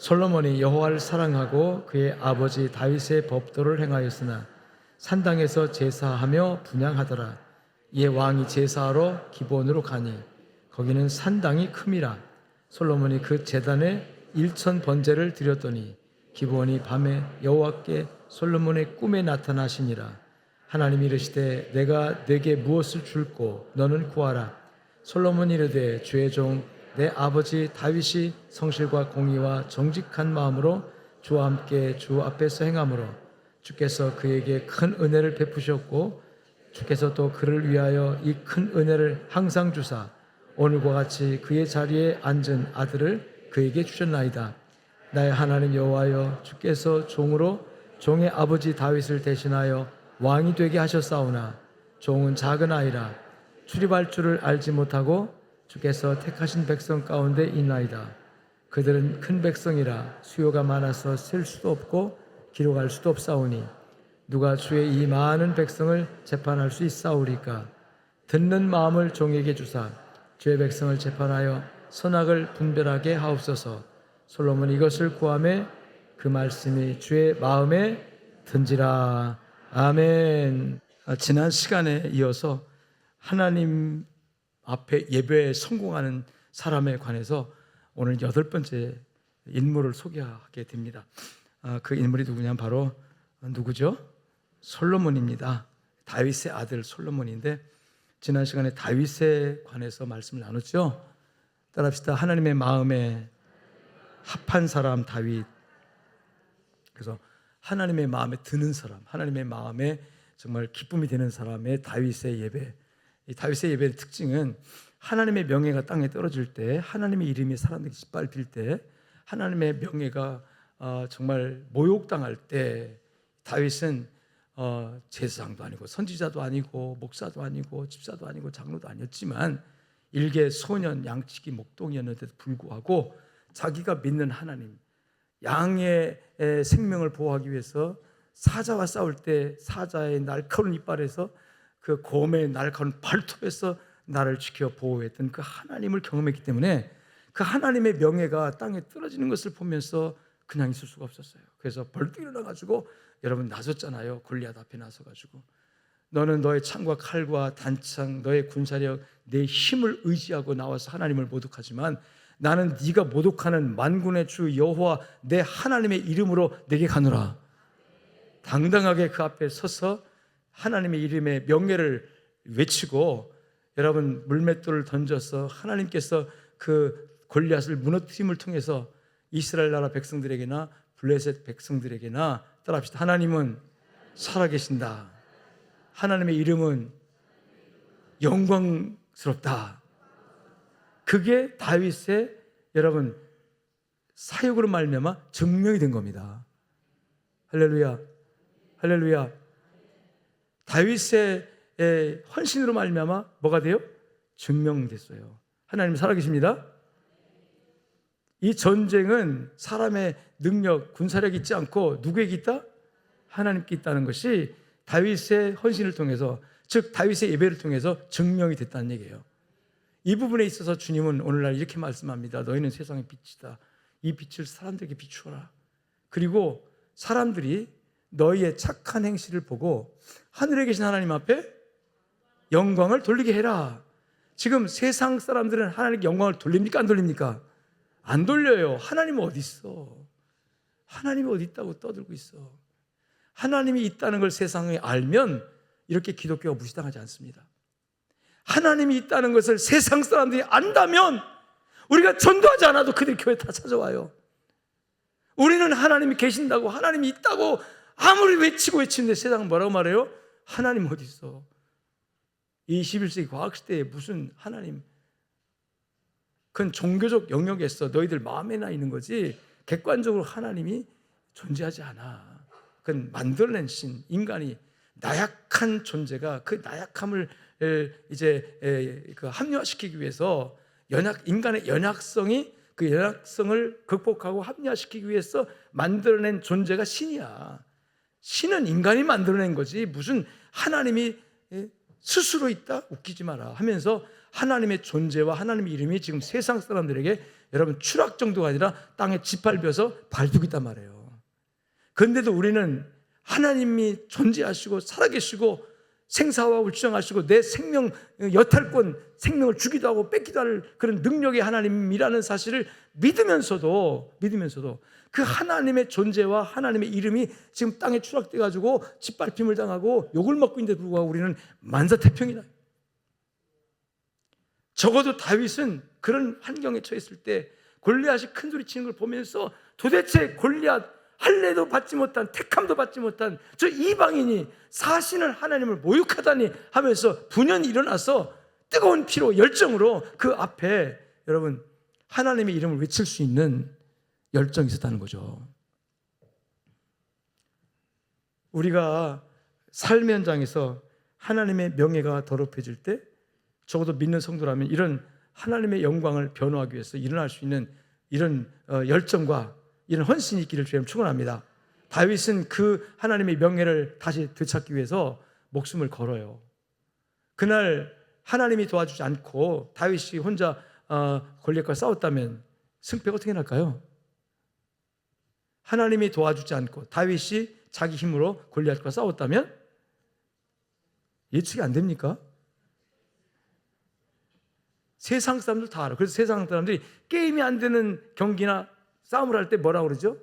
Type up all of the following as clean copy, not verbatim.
솔로몬이 여호와를 사랑하고 그의 아버지 다윗의 법도를 행하였으나 산당에서 제사하며 분향하더라. 이에 왕이 제사하러 기브온으로 가니 거기는 산당이 큼이라. 솔로몬이 그 제단에 1천 번제를 드렸더니 기브온이 밤에 여호와께 솔로몬의 꿈에 나타나시니라. 하나님이 이르시되 내가 내게 무엇을 줄꼬 너는 구하라. 솔로몬이 이르되 주의 종 내 아버지 다윗이 성실과 공의와 정직한 마음으로 주와 함께 주 앞에서 행함으로 주께서 그에게 큰 은혜를 베푸셨고 주께서 또 그를 위하여 이 큰 은혜를 항상 주사 오늘과 같이 그의 자리에 앉은 아들을 그에게 주셨나이다. 나의 하나님 여호와여, 주께서 종으로 종의 아버지 다윗을 대신하여 왕이 되게 하셨사오나 종은 작은 아이라 출입할 줄을 알지 못하고 주께서 택하신 백성 가운데 있나이다. 그들은 큰 백성이라 수요가 많아서 셀 수도 없고 기록할 수도 없사오니 누가 주의 이 많은 백성을 재판할 수 있사오리까? 듣는 마음을 종에게 주사 주의 백성을 재판하여 선악을 분별하게 하옵소서. 솔로몬이 이것을 구하매 그 말씀이 주의 마음에 든지라. 아멘. 지난 시간에 이어서 하나님 앞에 예배에 성공하는 사람에 관해서 오늘 8번째 인물을 소개하게 됩니다. 그 인물이 누구냐면 바로 누구죠? 솔로몬입니다. 다윗의 아들 솔로몬인데 지난 시간에 다윗에 관해서 말씀을 나눴죠. 따라합시다. 하나님의 마음에 합한 사람 다윗. 그래서 하나님의 마음에 드는 사람, 하나님의 마음에 정말 기쁨이 되는 사람의 다윗의 예배. 이 다윗의 예배의 특징은 하나님의 명예가 땅에 떨어질 때, 하나님의 이름이 사람들이 짓밟힐 때, 하나님의 명예가 정말 모욕당할 때 다윗은 제사장도 아니고 선지자도 아니고 목사도 아니고 집사도 아니고 장로도 아니었지만 일개 소년 양치기 목동이었는데도 불구하고 자기가 믿는 하나님, 양의 생명을 보호하기 위해서 사자와 싸울 때 사자의 날카로운 이빨에서 그 곰의 날카로운 발톱에서 나를 지켜 보호했던 그 하나님을 경험했기 때문에 그 하나님의 명예가 땅에 떨어지는 것을 보면서 그냥 있을 수가 없었어요. 그래서 벌떡 일어나가지고, 여러분 나섰잖아요. 골리앗 앞에 나서가지고 너는 너의 창과 칼과 단창, 너의 군사력, 내 힘을 의지하고 나와서 하나님을 모독하지만 나는 네가 모독하는 만군의 주 여호와 내 하나님의 이름으로 내게 가노라. 당당하게 그 앞에 서서 하나님의 이름의 명예를 외치고, 여러분 물맷돌을 던져서 하나님께서 그 골리앗을 무너뜨림을 통해서 이스라엘 나라 백성들에게나 블레셋 백성들에게나 따라합시다. 하나님은 살아계신다. 하나님의 이름은 영광스럽다. 그게 다윗의 여러분 사역으로 말미암아 증명이 된 겁니다. 할렐루야, 할렐루야. 다윗의 헌신으로 말미암아 뭐가 돼요? 증명됐어요. 하나님 살아계십니다. 이 전쟁은 사람의 능력, 군사력이 있지 않고 누구에게 있다? 하나님께 있다는 것이 다윗의 헌신을 통해서, 즉 다윗의 예배를 통해서 증명이 됐다는 얘기예요. 이 부분에 있어서 주님은 오늘날 이렇게 말씀합니다. 너희는 세상의 빛이다. 이 빛을 사람들에게 비추어라. 그리고 사람들이 너희의 착한 행실을 보고 하늘에 계신 하나님 앞에 영광을 돌리게 해라. 지금 세상 사람들은 하나님께 영광을 돌립니까? 안 돌립니까? 안 돌려요. 하나님은 어디 있어? 하나님이 어디 있다고 떠들고 있어? 하나님이 있다는 걸 세상에 알면 이렇게 기독교가 무시당하지 않습니다. 하나님이 있다는 것을 세상 사람들이 안다면 우리가 전도하지 않아도 그들이 교회 다 찾아와요. 우리는 하나님이 계신다고, 하나님이 있다고 아무리 외치는데 세상은 뭐라고 말해요? 하나님 어디 있어? 21세기 과학시대에 무슨 하나님? 그건 종교적 영역에서 너희들 마음에나 있는 거지 객관적으로 하나님이 존재하지 않아. 그건 만들어낸 신, 인간이 나약한 존재가 그 나약함을 이제 합리화시키기 위해서 인간의 연약성이 그 연약성을 극복하고 합리화시키기 위해서 만들어낸 존재가 신이야. 신은 인간이 만들어낸 거지 무슨 하나님이 스스로 있다? 웃기지 마라 하면서 하나님의 존재와 하나님의 이름이 지금 세상 사람들에게 여러분 추락 정도가 아니라 땅에 짓밟혀서 발둑 있단 말이에요. 그런데도 우리는 하나님이 존재하시고 살아계시고 생사화학을 주장하시고 내 생명 여탈권, 생명을 주기도 하고 뺏기도 할 그런 능력의 하나님이라는 사실을 믿으면서도 그 하나님의 존재와 하나님의 이름이 지금 땅에 추락돼 가지고 짓밟힘을 당하고 욕을 먹고 있는데 불구하고 우리는 만사태평이다. 적어도 다윗은 그런 환경에 처했을 때 골리앗이 큰 소리 치는 걸 보면서 도대체 골리앗 할례도 받지 못한, 택함도 받지 못한 저 이방인이 사시는 하나님을 모욕하다니 하면서 분연히 일어나서 뜨거운 피로 열정으로 그 앞에 여러분 하나님의 이름을 외칠 수 있는 열정이 있었다는 거죠. 우리가 삶의 현장에서 하나님의 명예가 더럽혀질 때 적어도 믿는 성도라면 이런 하나님의 영광을 변호하기 위해서 일어날 수 있는 이런 열정과 이런 헌신이 있기를 주님 축원합니다. 다윗은 그 하나님의 명예를 다시 되찾기 위해서 목숨을 걸어요. 그날 하나님이 도와주지 않고 다윗이 혼자 골리앗과 싸웠다면 승패가 어떻게 날까요? 하나님이 도와주지 않고 다윗이 자기 힘으로 골리앗과 싸웠다면 예측이 안 됩니까? 세상 사람들 다 알아. 그래서 세상 사람들이 게임이 안 되는 경기나 싸움을 할 때 뭐라고 그러죠?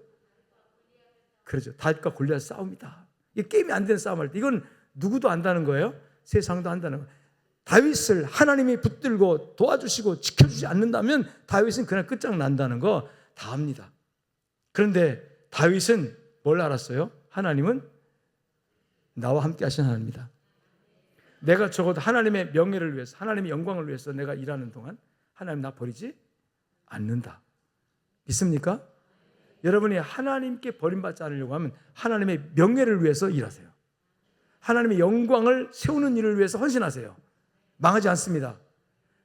그러죠. 다윗과 골리앗 싸움이다. 이게 게임이 안 되는 싸움을 할 때 이건 누구도 안다는 거예요. 세상도 안다는 거예요. 다윗을 하나님이 붙들고 도와주시고 지켜주지 않는다면 다윗은 그날 끝장난다는 거 다 압니다. 그런데 다윗은 뭘 알았어요? 하나님은 나와 함께 하신 하나님이다. 내가 적어도 하나님의 명예를 위해서, 하나님의 영광을 위해서 내가 일하는 동안 하나님 나 버리지 않는다. 믿습니까? 여러분이 하나님께 버림받지 않으려고 하면 하나님의 명예를 위해서 일하세요. 하나님의 영광을 세우는 일을 위해서 헌신하세요. 망하지 않습니다.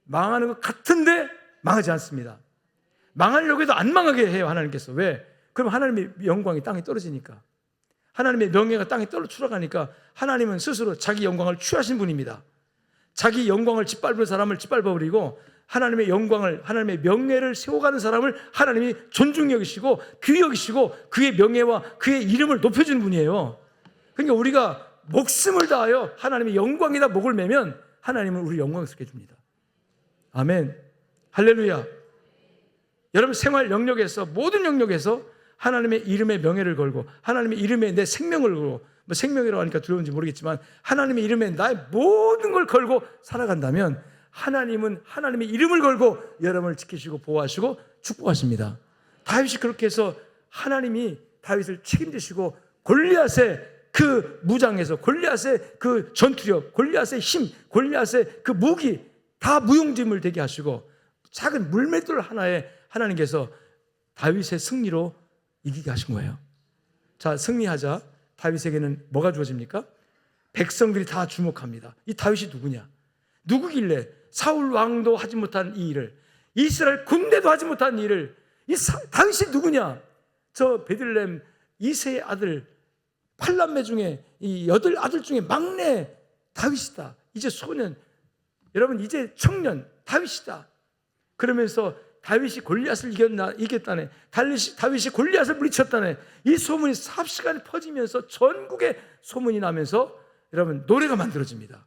망하는 것 같은데 망하지 않습니다. 망하려고 해도 안 망하게 해요, 하나님께서. 왜? 그럼 하나님의 영광이 땅에 떨어지니까, 하나님의 명예가 땅에 추락하니까 하나님은 스스로 자기 영광을 취하신 분입니다. 자기 영광을 짓밟은 사람을 짓밟아버리고 하나님의 영광을, 하나님의 명예를 세워가는 사람을 하나님이 존중히 여기시고 귀히 여기시고 그의 명예와 그의 이름을 높여주는 분이에요. 그러니까 우리가 목숨을 다하여 하나님의 영광에다 목을 매면 하나님은 우리 영광스럽게 해줍니다. 아멘. 할렐루야. 여러분 생활 영역에서, 모든 영역에서 하나님의 이름의 명예를 걸고 하나님의 이름에 내 생명을 걸고, 뭐 생명이라고 하니까 두려운지 모르겠지만 하나님의 이름에 나의 모든 걸 걸고 살아간다면 하나님은 하나님의 이름을 걸고 여러분을 지키시고 보호하시고 축복하십니다. 다윗이 그렇게 해서 하나님이 다윗을 책임지시고 골리앗의 그 무장에서, 골리앗의 그 전투력, 골리앗의 힘, 골리앗의 그 무기 다 무용지물 되게 하시고 작은 물맷돌 하나에 하나님께서 다윗의 승리로 이기게 하신 거예요. 자, 승리하자 다윗에게는 뭐가 주어집니까? 백성들이 다 주목합니다. 이 다윗이 누구냐? 누구길래 사울 왕도 하지 못한 이 일을, 이스라엘 군대도 하지 못한 이 일을, 다윗이 누구냐? 저 베들레헴 이세의 아들 8남매 중에 이 8아들 중에 막내 다윗이다. 이제 소년, 여러분 이제 청년 다윗이다. 그러면서 다윗이 골리앗을 이겼다네. 다윗이 골리앗을 물리쳤다네. 이 소문이 삽시간에 퍼지면서 전국에 소문이 나면서 여러분 노래가 만들어집니다.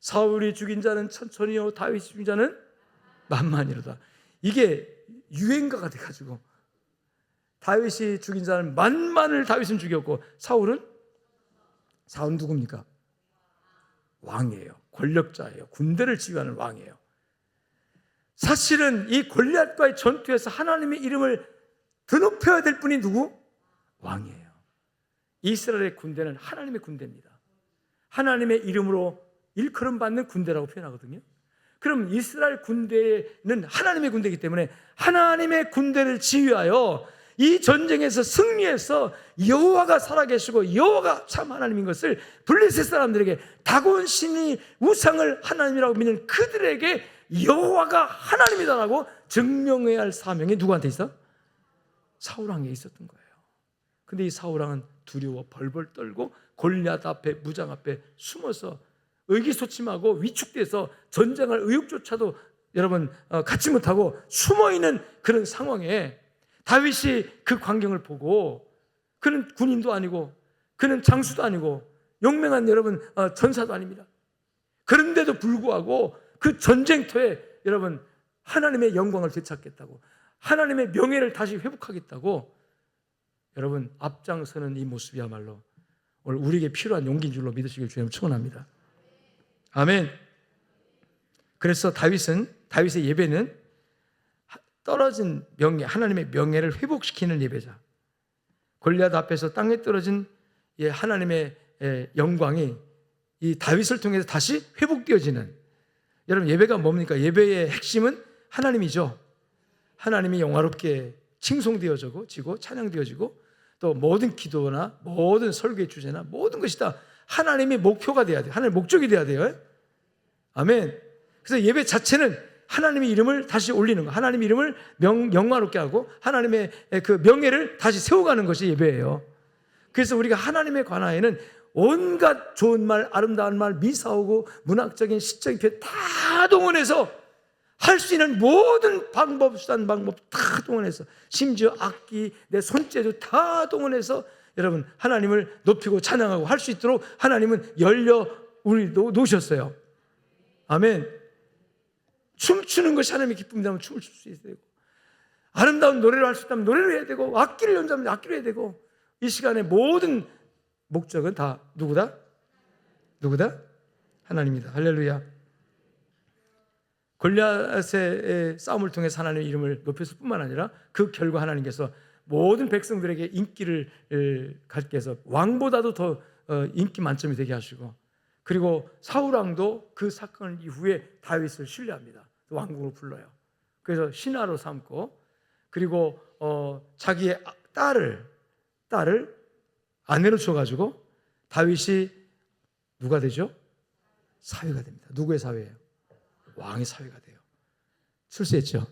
사울이 죽인 자는 천천히요, 다윗이 죽인 자는 만만이로다. 이게 유행가가 돼가지고 다윗이 죽인 자는 만만을 다윗은 죽였고 사울은 누굽니까? 왕이에요. 권력자예요. 군대를 지휘하는 왕이에요. 사실은 이 골리앗과의 전투에서 하나님의 이름을 드높여야 될 분이 누구? 왕이에요. 이스라엘의 군대는 하나님의 군대입니다. 하나님의 이름으로 일컬음 받는 군대라고 표현하거든요. 그럼 이스라엘 군대는 하나님의 군대이기 때문에 하나님의 군대를 지휘하여 이 전쟁에서 승리해서 여호와가 살아계시고 여호와가 참 하나님인 것을 블레셋 사람들에게, 다곤 신이 우상을 하나님이라고 믿는 그들에게 여호와가 하나님이다라고 증명해야 할 사명이 누구한테 있어? 사울 왕에게 있었던 거예요. 근데 이 사울 왕은 두려워 벌벌 떨고 골리앗 앞에, 무장 앞에 숨어서 의기소침하고 위축돼서 전쟁할 의욕조차도 여러분 갖지 못하고 숨어있는 그런 상황에 다윗이 그 광경을 보고, 그는 군인도 아니고 그는 장수도 아니고 용맹한 여러분 전사도 아닙니다. 그런데도 불구하고 그 전쟁터에 여러분 하나님의 영광을 되찾겠다고, 하나님의 명예를 다시 회복하겠다고 여러분 앞장서는 이 모습이야말로 오늘 우리에게 필요한 용기인 줄로 믿으시길 주님 축원합니다. 아멘. 그래서 다윗의 예배는 떨어진 명예, 하나님의 명예를 회복시키는 예배자. 골리앗 앞에서 땅에 떨어진 하나님의 영광이 이 다윗을 통해서 다시 회복되어지는, 여러분 예배가 뭡니까? 예배의 핵심은 하나님이죠. 하나님이 영화롭게 칭송되어지고 찬양되어지고, 또 모든 기도나 모든 설교의 주제나 모든 것이 다 하나님의 목표가 돼야 돼요. 하나님의 목적이 돼야 돼요. 아멘. 그래서 예배 자체는 하나님의 이름을 다시 올리는 거, 하나님의 이름을 영화롭게 하고 하나님의 그 명예를 다시 세워가는 것이 예배예요. 그래서 우리가 하나님에 관하여는 온갖 좋은 말, 아름다운 말, 미사오고 문학적인 시적인 표현 다 동원해서 할 수 있는 모든 방법, 수단, 방법 다 동원해서, 심지어 악기, 내 손재주 다 동원해서 여러분 하나님을 높이고 찬양하고 할 수 있도록 하나님은 열려 우리 놓으셨어요. 아멘. 춤추는 것이 하나님의 기쁨이라면 춤을 출 수 있어야 되고, 아름다운 노래를 할 수 있다면 노래를 해야 되고, 악기를 연주하면 악기를 해야 되고, 이 시간의 모든 목적은 다 누구다? 하나님이다. 할렐루야. 골리앗의 싸움을 통해서 하나님의 이름을 높였을 뿐만 아니라 그 결과 하나님께서 모든 백성들에게 인기를 갖게 해서 왕보다도 더 인기 만점이 되게 하시고, 그리고 사울왕도 그 사건 이후에 다윗을 신뢰합니다. 왕국으로 불러요. 그래서 신하로 삼고, 그리고 자기의 딸을 아내로 줘가지고 다윗이 누가 되죠? 사위가 됩니다. 누구의 사위예요? 왕의 사위가 돼요. 출세했죠.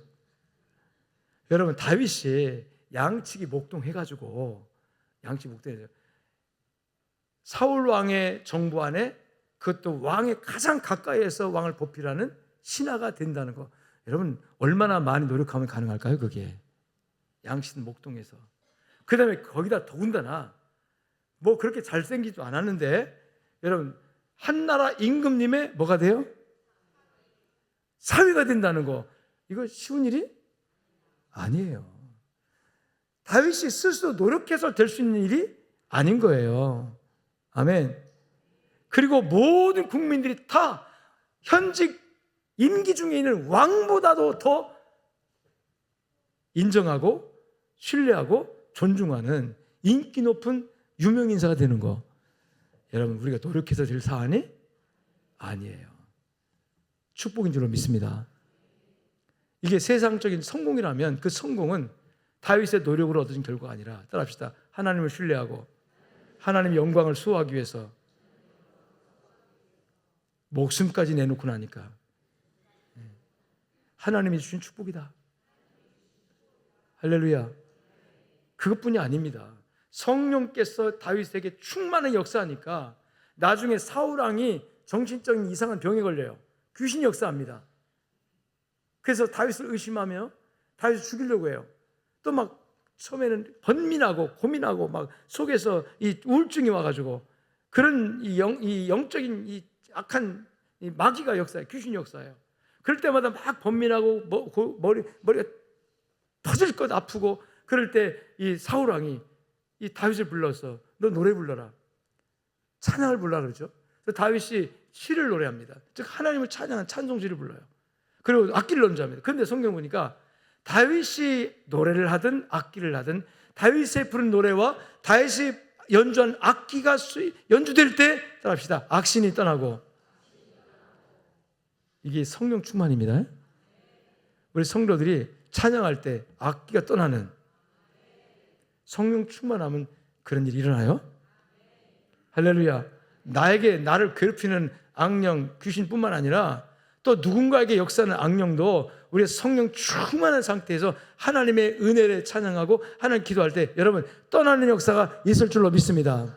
여러분 다윗이 양치기 목동해가지고 사울 왕의 정부 안에, 그것도 왕의 가장 가까이에서 왕을 보필하는 신하가 된다는 거, 여러분 얼마나 많이 노력하면 가능할까요? 그게 양치는 목동에서. 그 다음에 거기다 더군다나 뭐 그렇게 잘생기지도 않았는데, 여러분 한나라 임금님의 뭐가 돼요? 사위가 된다는 거, 이거 쉬운 일이 아니에요. 다윗이 스스로 노력해서 될 수 있는 일이 아닌 거예요. 아멘. 그리고 모든 국민들이 다 현직 임기 중에 있는 왕보다도 더 인정하고 신뢰하고 존중하는 인기 높은 유명 인사가 되는 거, 여러분 우리가 노력해서 될 사안이 아니에요. 축복인 줄로 믿습니다. 이게 세상적인 성공이라면 그 성공은 다윗의 노력으로 얻어진 결과가 아니라, 따라합시다, 하나님을 신뢰하고 하나님의 영광을 수호하기 위해서 목숨까지 내놓고 나니까 하나님이 주신 축복이다. 할렐루야. 그것뿐이 아닙니다. 성령께서 다윗에게 충만한 역사하니까 나중에 사울왕이 정신적인 이상한 병에 걸려요. 귀신이 역사합니다. 그래서 다윗을 의심하며 다윗을 죽이려고 해요. 또 막 처음에는 번민하고 고민하고 막 속에서 이 우울증이 와가지고, 그런 이 영적인 이 악한 이 마귀가 역사해요. 귀신이 역사해요. 그럴 때마다 막 번민하고 머리가 터질 것 아프고, 그럴 때 이 사울왕이 이 다윗을 불러서 너 노래 불러라, 찬양을 불러라 그러죠. 그래서 다윗이 시를 노래합니다. 즉 하나님을 찬양한 찬송시를 불러요. 그리고 악기를 연주합니다. 그런데 성경 보니까 다윗이 노래를 하든 악기를 하든 다윗의 부른 노래와 다윗이 연주한 악기가 연주될 때, 따라합시다, 악신이 떠나고. 이게 성령 충만입니다. 우리 성도들이 찬양할 때 악기가 떠나는, 성령 충만하면 그런 일이 일어나요. 할렐루야. 나를 괴롭히는 악령, 귀신뿐만 아니라 또 누군가에게 역사하는 악령도 우리가 성령 충만한 상태에서 하나님의 은혜를 찬양하고 하나님 기도할 때 여러분 떠나는 역사가 있을 줄로 믿습니다.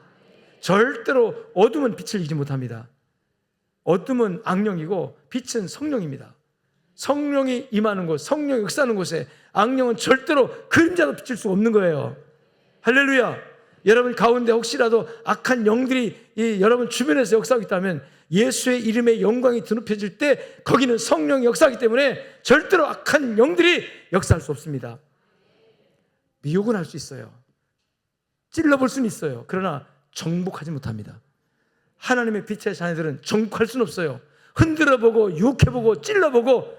절대로 어둠은 빛을 이기지 못합니다. 어둠은 악령이고 빛은 성령입니다. 성령이 임하는 곳, 성령이 역사하는 곳에 악령은 절대로 그림자도 비칠 수 없는 거예요. 할렐루야. 여러분 가운데 혹시라도 악한 영들이 여러분 주변에서 역사하고 있다면 예수의 이름의 영광이 드높여질 때 거기는 성령이 역사하기 때문에 절대로 악한 영들이 역사할 수 없습니다. 미혹은 할 수 있어요. 찔러볼 수는 있어요. 그러나 정복하지 못합니다. 하나님의 빛의 자녀들은 정복할 수는 없어요. 흔들어보고 유혹해보고 찔러보고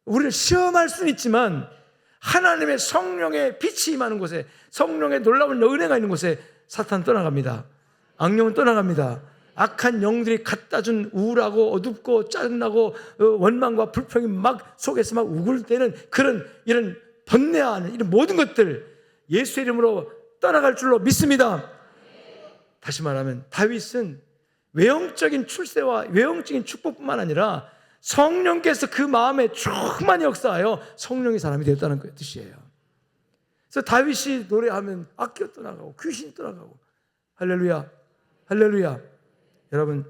우리를 시험할 수는 있지만 하나님의 성령의 빛이 임하는 곳에, 성령의 놀라운 은혜가 있는 곳에 사탄은 떠나갑니다. 악령은 떠나갑니다. 악한 영들이 갖다 준 우울하고 어둡고 짜증나고 원망과 불평이 막 속에서 막 우글 때는 이런 번뇌하는 이런 모든 것들 예수의 이름으로 떠나갈 줄로 믿습니다. 다시 말하면 다윗은 외형적인 출세와 외형적인 축복뿐만 아니라 성령께서 그 마음에 충만히 역사하여 성령의 사람이 되었다는 뜻이에요. 그래서 다윗이 노래하면 악기가 떠나가고 귀신이 떠나가고 할렐루야, 할렐루야. 여러분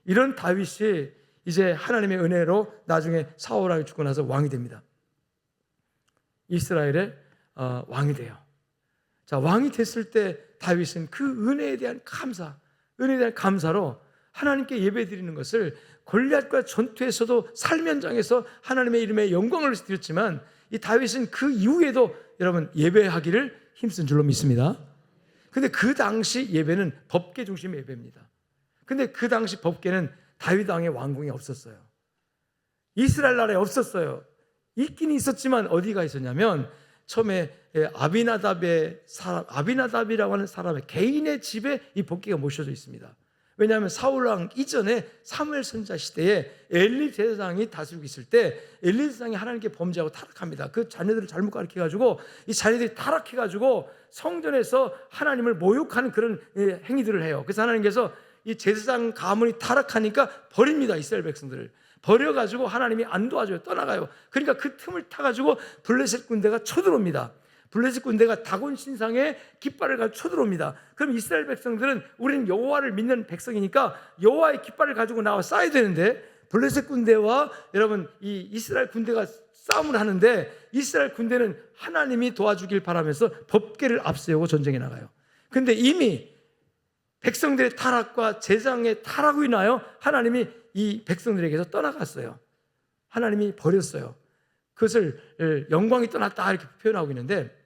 이런 다윗이 이제 하나님의 은혜로 나중에 사울왕이 죽고 나서 왕이 됩니다. 이스라엘의 왕이 돼요. 자, 왕이 됐을 때 다윗은 그 은혜에 대한 은혜에 대한 감사로 하나님께 예배드리는 것을 골리앗과 전투에서도 삶의 현장에서 하나님의 이름에 영광을 드렸지만 이 다윗은 그 이후에도 여러분 예배하기를 힘쓴 줄로 믿습니다. 근데 그 당시 예배는 법궤 중심의 예배입니다. 근데 그 당시 법궤는 다윗 왕의 왕궁에 없었어요. 이스라엘 나라에 없었어요. 있긴 있었지만 어디가 있었냐면 처음에 아비나답이라고 하는 사람의 개인의 집에 이 법궤가 모셔져 있습니다. 왜냐하면 사울왕 이전에 사무엘 선지자 시대에 엘리 제사장이 다스리고 있을 때 엘리 제사장이 하나님께 범죄하고 타락합니다. 그 자녀들을 잘못 가르쳐가지고 이 자녀들이 타락해가지고 성전에서 하나님을 모욕하는 그런 행위들을 해요. 그래서 하나님께서 이 제사장 가문이 타락하니까 버립니다. 이스라엘 백성들을 버려가지고 하나님이 안 도와줘요. 떠나가요. 그러니까 그 틈을 타가지고 블레셋 군대가 쳐들어옵니다. 블레셋 군대가 다곤 신상에 깃발을 가지고 쳐들어옵니다. 그럼 이스라엘 백성들은 우리는 여호와를 믿는 백성이니까 여호와의 깃발을 가지고 나와 싸워야 되는데 블레셋 군대와 여러분 이 이스라엘 군대가 싸움을 하는데 이스라엘 군대는 하나님이 도와주길 바라면서 법궤를 앞세우고 전쟁에 나가요. 근데 이미 백성들의 타락과 제사장의 타락으로 인하여 하나님이 이 백성들에게서 떠나갔어요. 하나님이 버렸어요. 그것을 영광이 떠났다 이렇게 표현하고 있는데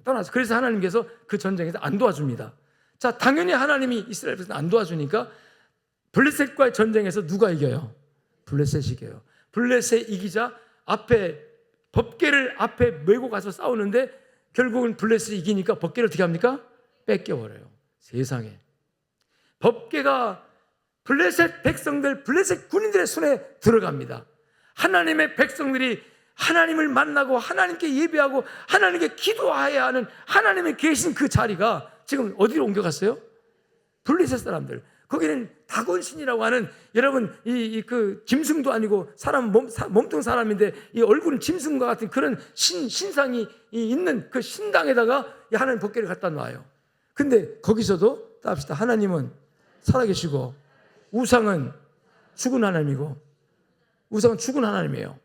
떠나서 그래서 하나님께서 그 전쟁에서 안 도와줍니다. 자, 당연히 하나님이 이스라엘 백성 안 도와주니까 블레셋과의 전쟁에서 누가 이겨요? 블레셋이 이겨요. 블레셋 이기자 앞에 법궤를 앞에 메고 가서 싸우는데 결국은 블레셋이 이기니까 법궤를 어떻게 합니까? 뺏겨버려요. 세상에. 법궤가 블레셋 백성들, 블레셋 군인들의 손에 들어갑니다. 하나님의 백성들이 하나님을 만나고 하나님께 예배하고 하나님께 기도해야 하는 하나님의 계신 그 자리가 지금 어디로 옮겨갔어요? 블레셋 사람들. 거기는 다곤신이라고 하는 여러분 그 짐승도 아니고 사람 몸뚱 사람인데 이 얼굴은 짐승과 같은 그런 신상이 있는 그 신당에다가 하나님 법궤를 갖다 놔요. 근데 거기서도 따합시다. 하나님은 살아계시고 우상은 죽은 하나님이고 우상은 죽은 하나님이에요.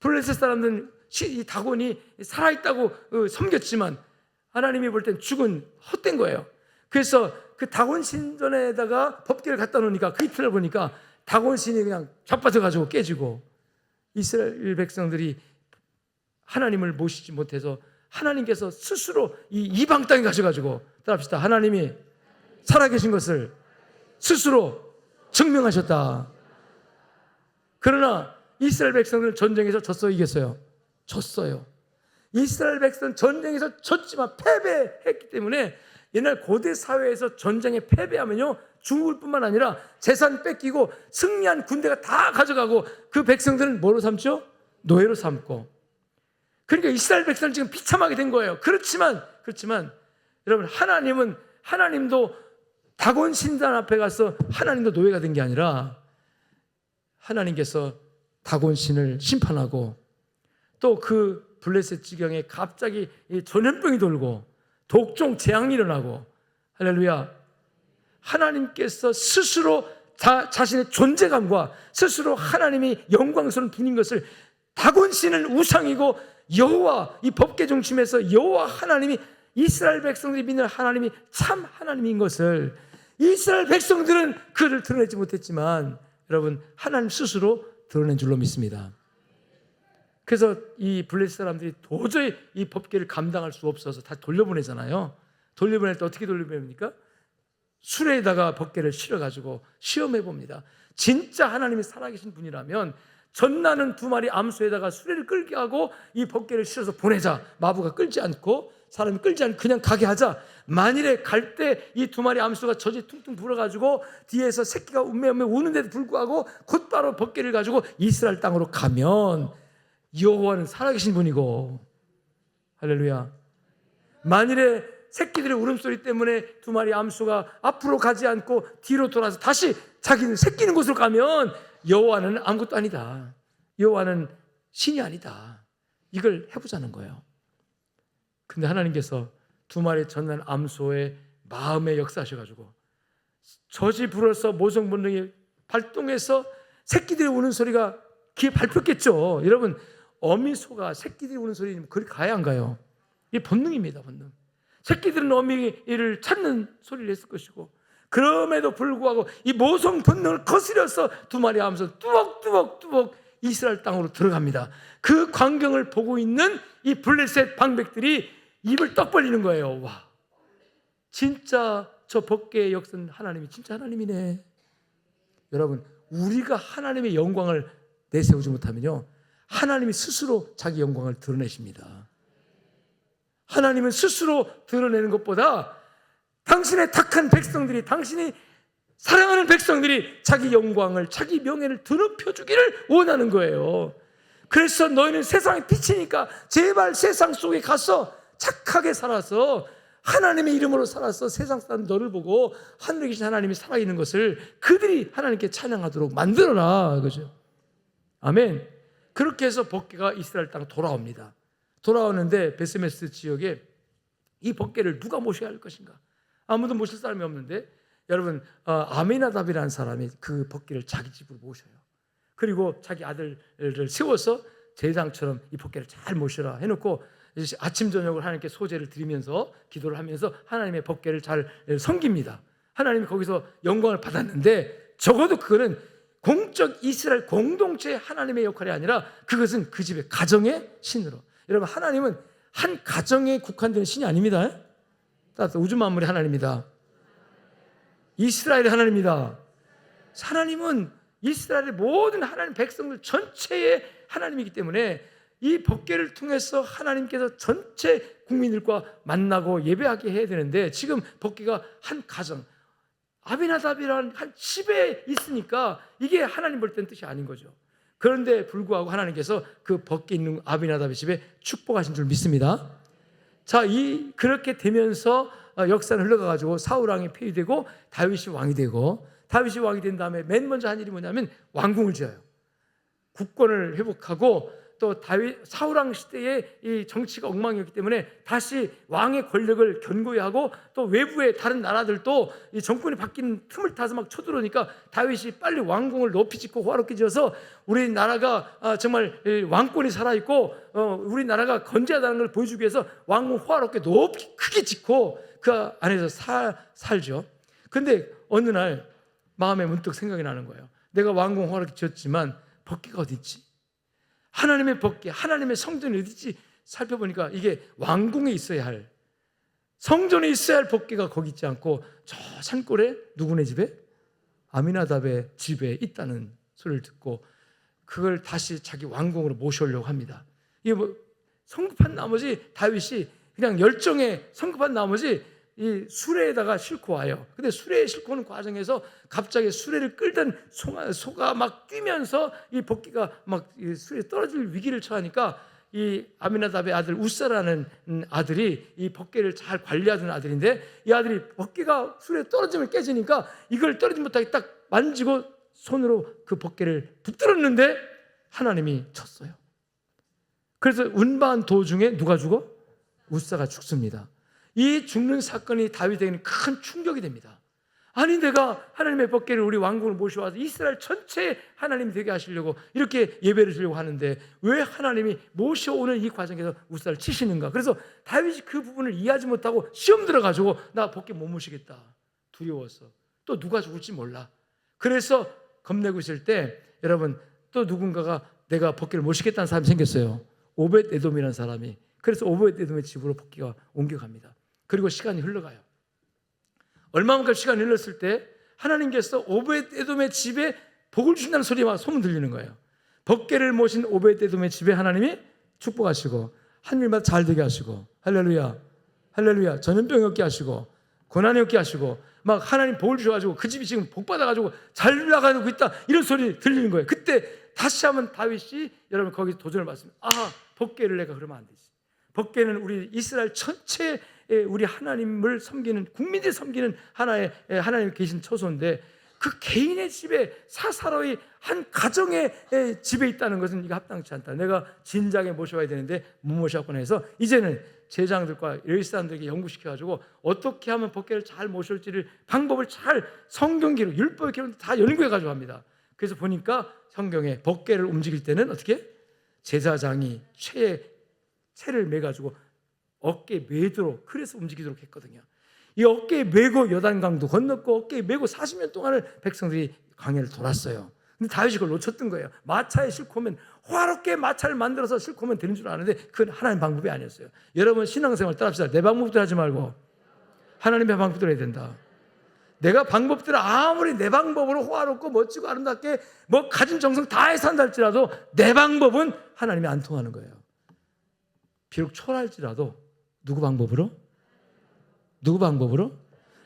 블레셋 사람들은 이 다곤이 살아있다고 섬겼지만 하나님이 볼 땐 죽은 헛된 거예요. 그래서 그 다곤 신전에다가 법궤를 갖다 놓으니까 그 이틀을 보니까 다곤 신이 그냥 자빠져가지고 깨지고 이스라엘 백성들이 하나님을 모시지 못해서 하나님께서 스스로 이 이방 땅에 가셔가지고 따라합시다. 하나님이 살아계신 것을 스스로 증명하셨다. 그러나 이스라엘 백성들은 전쟁에서 졌어요, 이겼어요? 졌어요. 이스라엘 백성은 전쟁에서 졌지만 패배했기 때문에 옛날 고대 사회에서 전쟁에 패배하면요 죽을 뿐만 아니라 재산 뺏기고 승리한 군대가 다 가져가고 그 백성들은 뭐로 삼죠? 노예로 삼고. 그러니까 이스라엘 백성은 지금 비참하게 된 거예요. 그렇지만 여러분 하나님도 다곤 신단 앞에 가서 하나님도 노예가 된 게 아니라 하나님께서 다곤 신을 심판하고 또 그 블레셋 지경에 갑자기 전염병이 돌고 독종 재앙이 일어나고 할렐루야. 하나님께서 스스로 자신의 존재감과 스스로 하나님이 영광스러운 분인 것을 다곤씨는 우상이고 여호와, 이 법계 중심에서 여호와 하나님이, 이스라엘 백성들이 믿는 하나님이 참 하나님인 것을 이스라엘 백성들은 그를 드러내지 못했지만 여러분, 하나님 스스로 드러낸 줄로 믿습니다. 그래서 이 블레셋 사람들이 도저히 이 법계를 감당할 수 없어서 다 돌려보내잖아요. 돌려보낼 때 어떻게 돌려보냅니까? 수레에다가 법계를 실어가지고 시험해 봅니다. 진짜 하나님이 살아계신 분이라면 전나는 2마리 암소에다가 수레를 끌게 하고 이 법계를 실어서 보내자. 마부가 끌지 않고, 사람이 끌지 않고 그냥 가게 하자. 만일에 갈 때 이 2마리 암소가 젖이 퉁퉁 불어가지고 뒤에서 새끼가 움매움매 우는데도 불구하고 곧바로 법계를 가지고 이스라엘 땅으로 가면 여호와는 살아계신 분이고, 할렐루야. 만일에 새끼들의 울음소리 때문에 2마리 암소가 앞으로 가지 않고 뒤로 돌아서 다시 자기는 새끼는 곳으로 가면 여호와는 아무것도 아니다. 여호와는 신이 아니다. 이걸 해보자는 거예요. 근데 하나님께서 2마리 전난 암소의 마음에 역사하셔가지고 젖이 불어서 모성 본능이 발동해서 새끼들이 우는 소리가 귀에 밟혔겠죠. 여러분, 어미소가 새끼들이 우는 소리는 그리 가야 안 가요? 이게 본능입니다, 본능. 새끼들은 어미를 찾는 소리를 했을 것이고, 그럼에도 불구하고 이 모성 본능을 거스려서 2마리 암소 뚜벅뚜벅뚜벅 이스라엘 땅으로 들어갑니다. 그 광경을 보고 있는 이 블레셋 방백들이 입을 떡 벌리는 거예요. 와, 진짜 저 법계의 역사는 하나님이 진짜 하나님이네. 여러분, 우리가 하나님의 영광을 내세우지 못하면요, 하나님이 스스로 자기 영광을 드러내십니다. 하나님은 스스로 드러내는 것보다 당신의 택한 백성들이, 당신이 사랑하는 백성들이 자기 영광을, 자기 명예를 드높여주기를 원하는 거예요. 그래서 너희는 세상의 빛이니까 제발 세상 속에 가서 착하게 살아서 하나님의 이름으로 살아서 세상 사람 너를 보고 하늘에 계신 하나님이 살아있는 것을 그들이 하나님께 찬양하도록 만들어라, 그죠? 아멘. 그렇게 해서 법궤가 이스라엘 땅 돌아옵니다. 돌아오는데 베스메스 지역에 이 법궤를 누가 모셔야 할 것인가? 아무도 모실 사람이 없는데, 여러분, 아미나답이라는 사람이 그 법궤를 자기 집으로 모셔요. 그리고 자기 아들을 세워서 제사장처럼 이 법궤를 잘 모셔라 해놓고 아침 저녁을 하나님께 소제를 드리면서 기도를 하면서 하나님의 법궤를 잘 섬깁니다. 하나님이 거기서 영광을 받았는데, 적어도 그거는 공적 이스라엘 공동체 하나님의 역할이 아니라 그것은 그 집의 가정의 신으로. 여러분, 하나님은 한 가정에 국한되는 신이 아닙니다. 따라서 우주 만물의 하나님입니다. 이스라엘의 하나님입니다. 하나님은 이스라엘의 모든 하나님 백성들 전체의 하나님이기 때문에 이 법궤를 통해서 하나님께서 전체 국민들과 만나고 예배하게 해야 되는데, 지금 법궤가 한 가정, 아비나답이라는 한 집에 있으니까 이게 하나님 볼 때는 뜻이 아닌 거죠. 그런데 불구하고 하나님께서 그 법궤 있는 아비나답의 집에 축복하신 줄 믿습니다. 자, 그렇게 되면서 역사는 흘러가가지고 사울 왕이 폐위되고 다윗이 왕이 되고, 다윗이 왕이 된 다음에 맨 먼저 한 일이 뭐냐면 왕궁을 지어요. 국권을 회복하고, 또 사울 왕 시대에 이 정치가 엉망이었기 때문에 다시 왕의 권력을 견고히 하고, 또 외부의 다른 나라들도 이 정권이 바뀌는 틈을 타서 막 쳐들어오니까 다윗이 빨리 왕궁을 높이 짓고 호화롭게 지어서 우리나라가 정말 왕권이 살아있고 우리나라가 건재하다는 걸 보여주기 위해서 왕궁 호화롭게 높이 크게 짓고 그 안에서 살죠. 근데 어느 날 마음에 문득 생각이 나는 거예요. 내가 왕궁 호화롭게 지었지만 법궤가 어디 있지? 하나님의 법궤, 하나님의 성전이 어디 있지? 살펴보니까 이게 왕궁에 있어야 할, 성전에 있어야 할 법궤가 거기 있지 않고 저 산골에 누구네 집에? 아미나답의 집에 있다는 소리를 듣고 그걸 다시 자기 왕궁으로 모셔오려고 합니다. 이게 뭐 성급한 나머지 다윗이 그냥 열정에 성급한 나머지 이 수레에다가 싣고 와요. 근데 수레에 싣고 오는 과정에서 갑자기 수레를 끌던 소가 막 뛰면서 이 법궤가 막 수레에 떨어질 위기를 처하니까 이 아미나답의 아들 우사라는 아들이 이 법궤를 잘 관리하던 아들인데, 이 아들이 법궤가 수레에 떨어지면 깨지니까 이걸 떨어지지 못하게 딱 만지고 손으로 그 법궤를 붙들었는데 하나님이 쳤어요. 그래서 운반 도중에 누가 죽어? 우사가 죽습니다. 이 죽는 사건이 다윗에게는 큰 충격이 됩니다. 아니 내가 하나님의 법궤를 우리 왕궁을 모셔와서 이스라엘 전체 하나님이 되게 하시려고 이렇게 예배를 드리려고 하는데 왜 하나님이 모셔오는 이 과정에서 우살을 치시는가? 그래서 다윗이 그 부분을 이해하지 못하고 시험 들어가지고 나 법궤 못 모시겠다, 두려워서. 또 누가 죽을지 몰라. 그래서 겁내고 있을 때 여러분 또 누군가가 내가 법궤를 모시겠다는 사람이 생겼어요. 오벳 에돔이라는 사람이. 그래서 오벳 에돔의 집으로 법궤가 옮겨갑니다. 그리고 시간이 흘러가요. 얼마만큼 시간이 흘렀을 때 하나님께서 오벳 에돔의 집에 복을 주신다는 소리가 소문 들리는 거예요. 법궤를 모신 오벳 에돔의 집에 하나님이 축복하시고 한 일마다 잘 되게 하시고, 할렐루야, 할렐루야, 전염병이 없게 하시고 고난이 없게 하시고 막 하나님 복을 주셔가지고 그 집이 지금 복 받아가지고 잘 나가고 있다, 이런 소리 들리는 거예요. 그때 다시 한번 다윗이 여러분 거기 도전을 받습니다. 법궤를 내가 그러면 안 되지. 법궤는 우리 이스라엘 전체 우리 하나님을 섬기는, 국민들이 섬기는 하나의 하나님 계신 처소인데 그 개인의 집에 사사로이 한 가정의 집에 있다는 것은 이거 합당치 않다. 내가 진작에 모셔와야 되는데 못 모셨구나 해서 이제는 제장들과 이스라엘 사람들에게 연구시켜가지고 어떻게 하면 법궤를 잘 모실지를 방법을 잘 성경기로 율법 기록 다 연구해가지고 합니다. 그래서 보니까 성경에 법궤를 움직일 때는 어떻게 제사장이 채를 매가지고 어깨에 매도록, 그래서 움직이도록 했거든요. 이 어깨에 매고 요단강도 건넜고 어깨에 매고 40년 동안을 백성들이 광야를 돌았어요. 근데 다윗이 그걸 놓쳤던 거예요. 마차에 싣고 오면 화롭게 마차를 만들어서 싣고 오면 되는 줄 아는데 그건 하나님 방법이 아니었어요. 여러분 신앙생활 따라합시다. 내 방법대로 하지 말고 하나님의 방법대로 해야 된다. 내가 방법대로 아무리 내 방법으로 호화롭고 멋지고 아름답게 뭐 가진 정성 다해서 한다 할지라도 내 방법은 하나님이 안 통하는 거예요. 비록 초라할지라도 누구 방법으로? 누구 방법으로?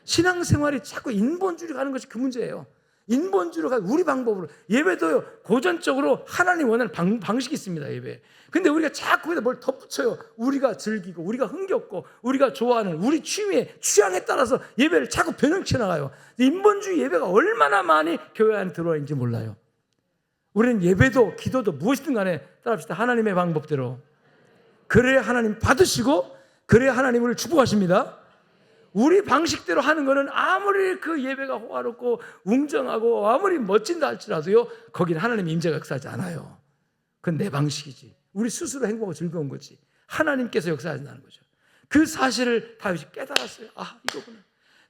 신앙생활이 자꾸 인본주의로 가는 것이 그 문제예요. 인본주의로 가고 우리 방법으로. 예배도요, 고전적으로 하나님 원하는 방식이 있습니다. 예배. 근데 우리가 자꾸 거기다 뭘 덧붙여요. 우리가 즐기고 우리가 흥겹고 우리가 좋아하는 우리 취향에 따라서 예배를 자꾸 변형시켜 나가요. 인본주의 예배가 얼마나 많이 교회 안에 들어와 있는지 몰라요. 우리는 예배도 기도도 무엇이든 간에 따라합시다. 하나님의 방법대로. 그래야 하나님 받으시고 그래야 하나님 우리를 축복하십니다. 우리 방식대로 하는 거는 아무리 그 예배가 호화롭고 웅장하고 아무리 멋진다 할지라도요, 거기는 하나님의 임재가 역사하지 않아요. 그건 내 방식이지. 우리 스스로 행복하고 즐거운 거지. 하나님께서 역사하신다는 거죠. 그 사실을 다윗이 깨달았어요. 이거구나.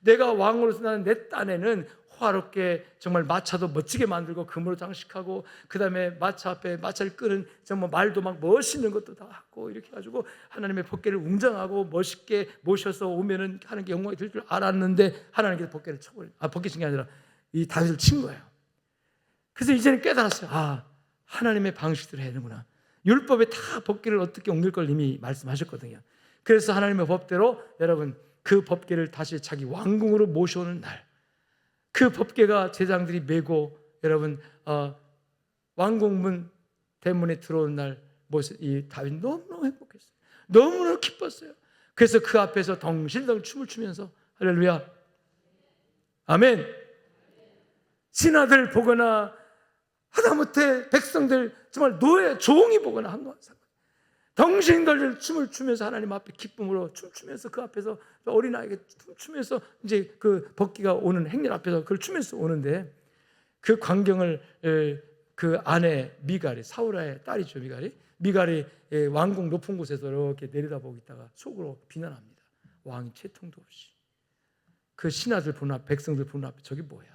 내가 왕으로서 나는 내 딴에는 호화롭게 정말 마차도 멋지게 만들고 금으로 장식하고 그 다음에 마차 앞에 마차를 끄는 정말 말도 막 멋있는 것도 다 하고 이렇게 해가지고 하나님의 법궤를 웅장하고 멋있게 모셔서 오면은 하는 게 영광이 될 줄 알았는데 하나님께서 법궤를 법궤 친 게 아니라 이 다윗을 친 거예요. 그래서 이제는 깨달았어요. 하나님의 방식대로 해야 되는구나. 율법에 다 법궤를 어떻게 옮길 걸 이미 말씀하셨거든요. 그래서 하나님의 법대로 여러분 그 법궤를 다시 자기 왕궁으로 모셔오는 날, 그 법궤가 제장들이 메고 여러분 왕궁문 대문에 들어오는 날 이 다윗 너무너무 행복했어요. 너무너무 기뻤어요. 그래서 그 앞에서 덩실덩실 춤을 추면서 할렐루야, 아멘. 신하들 보거나 하다못해 백성들 정말 노예 종이 보거나 한거 덩실덩실 춤을 추면서 하나님 앞에 기쁨으로 춤추면서 그 앞에서 어린아이에게 춤추면서 이제 그 법궤가 오는 행렬 앞에서 그걸 추면서 오는데 그 광경을 그 아내 미갈이, 사울의 딸이죠. 미갈이 왕궁 높은 곳에서 이렇게 내려다보고 있다가 속으로 비난합니다. 왕이 채통도 없이 그 신하들 보는 앞, 백성들 보는 앞에 저게 뭐야.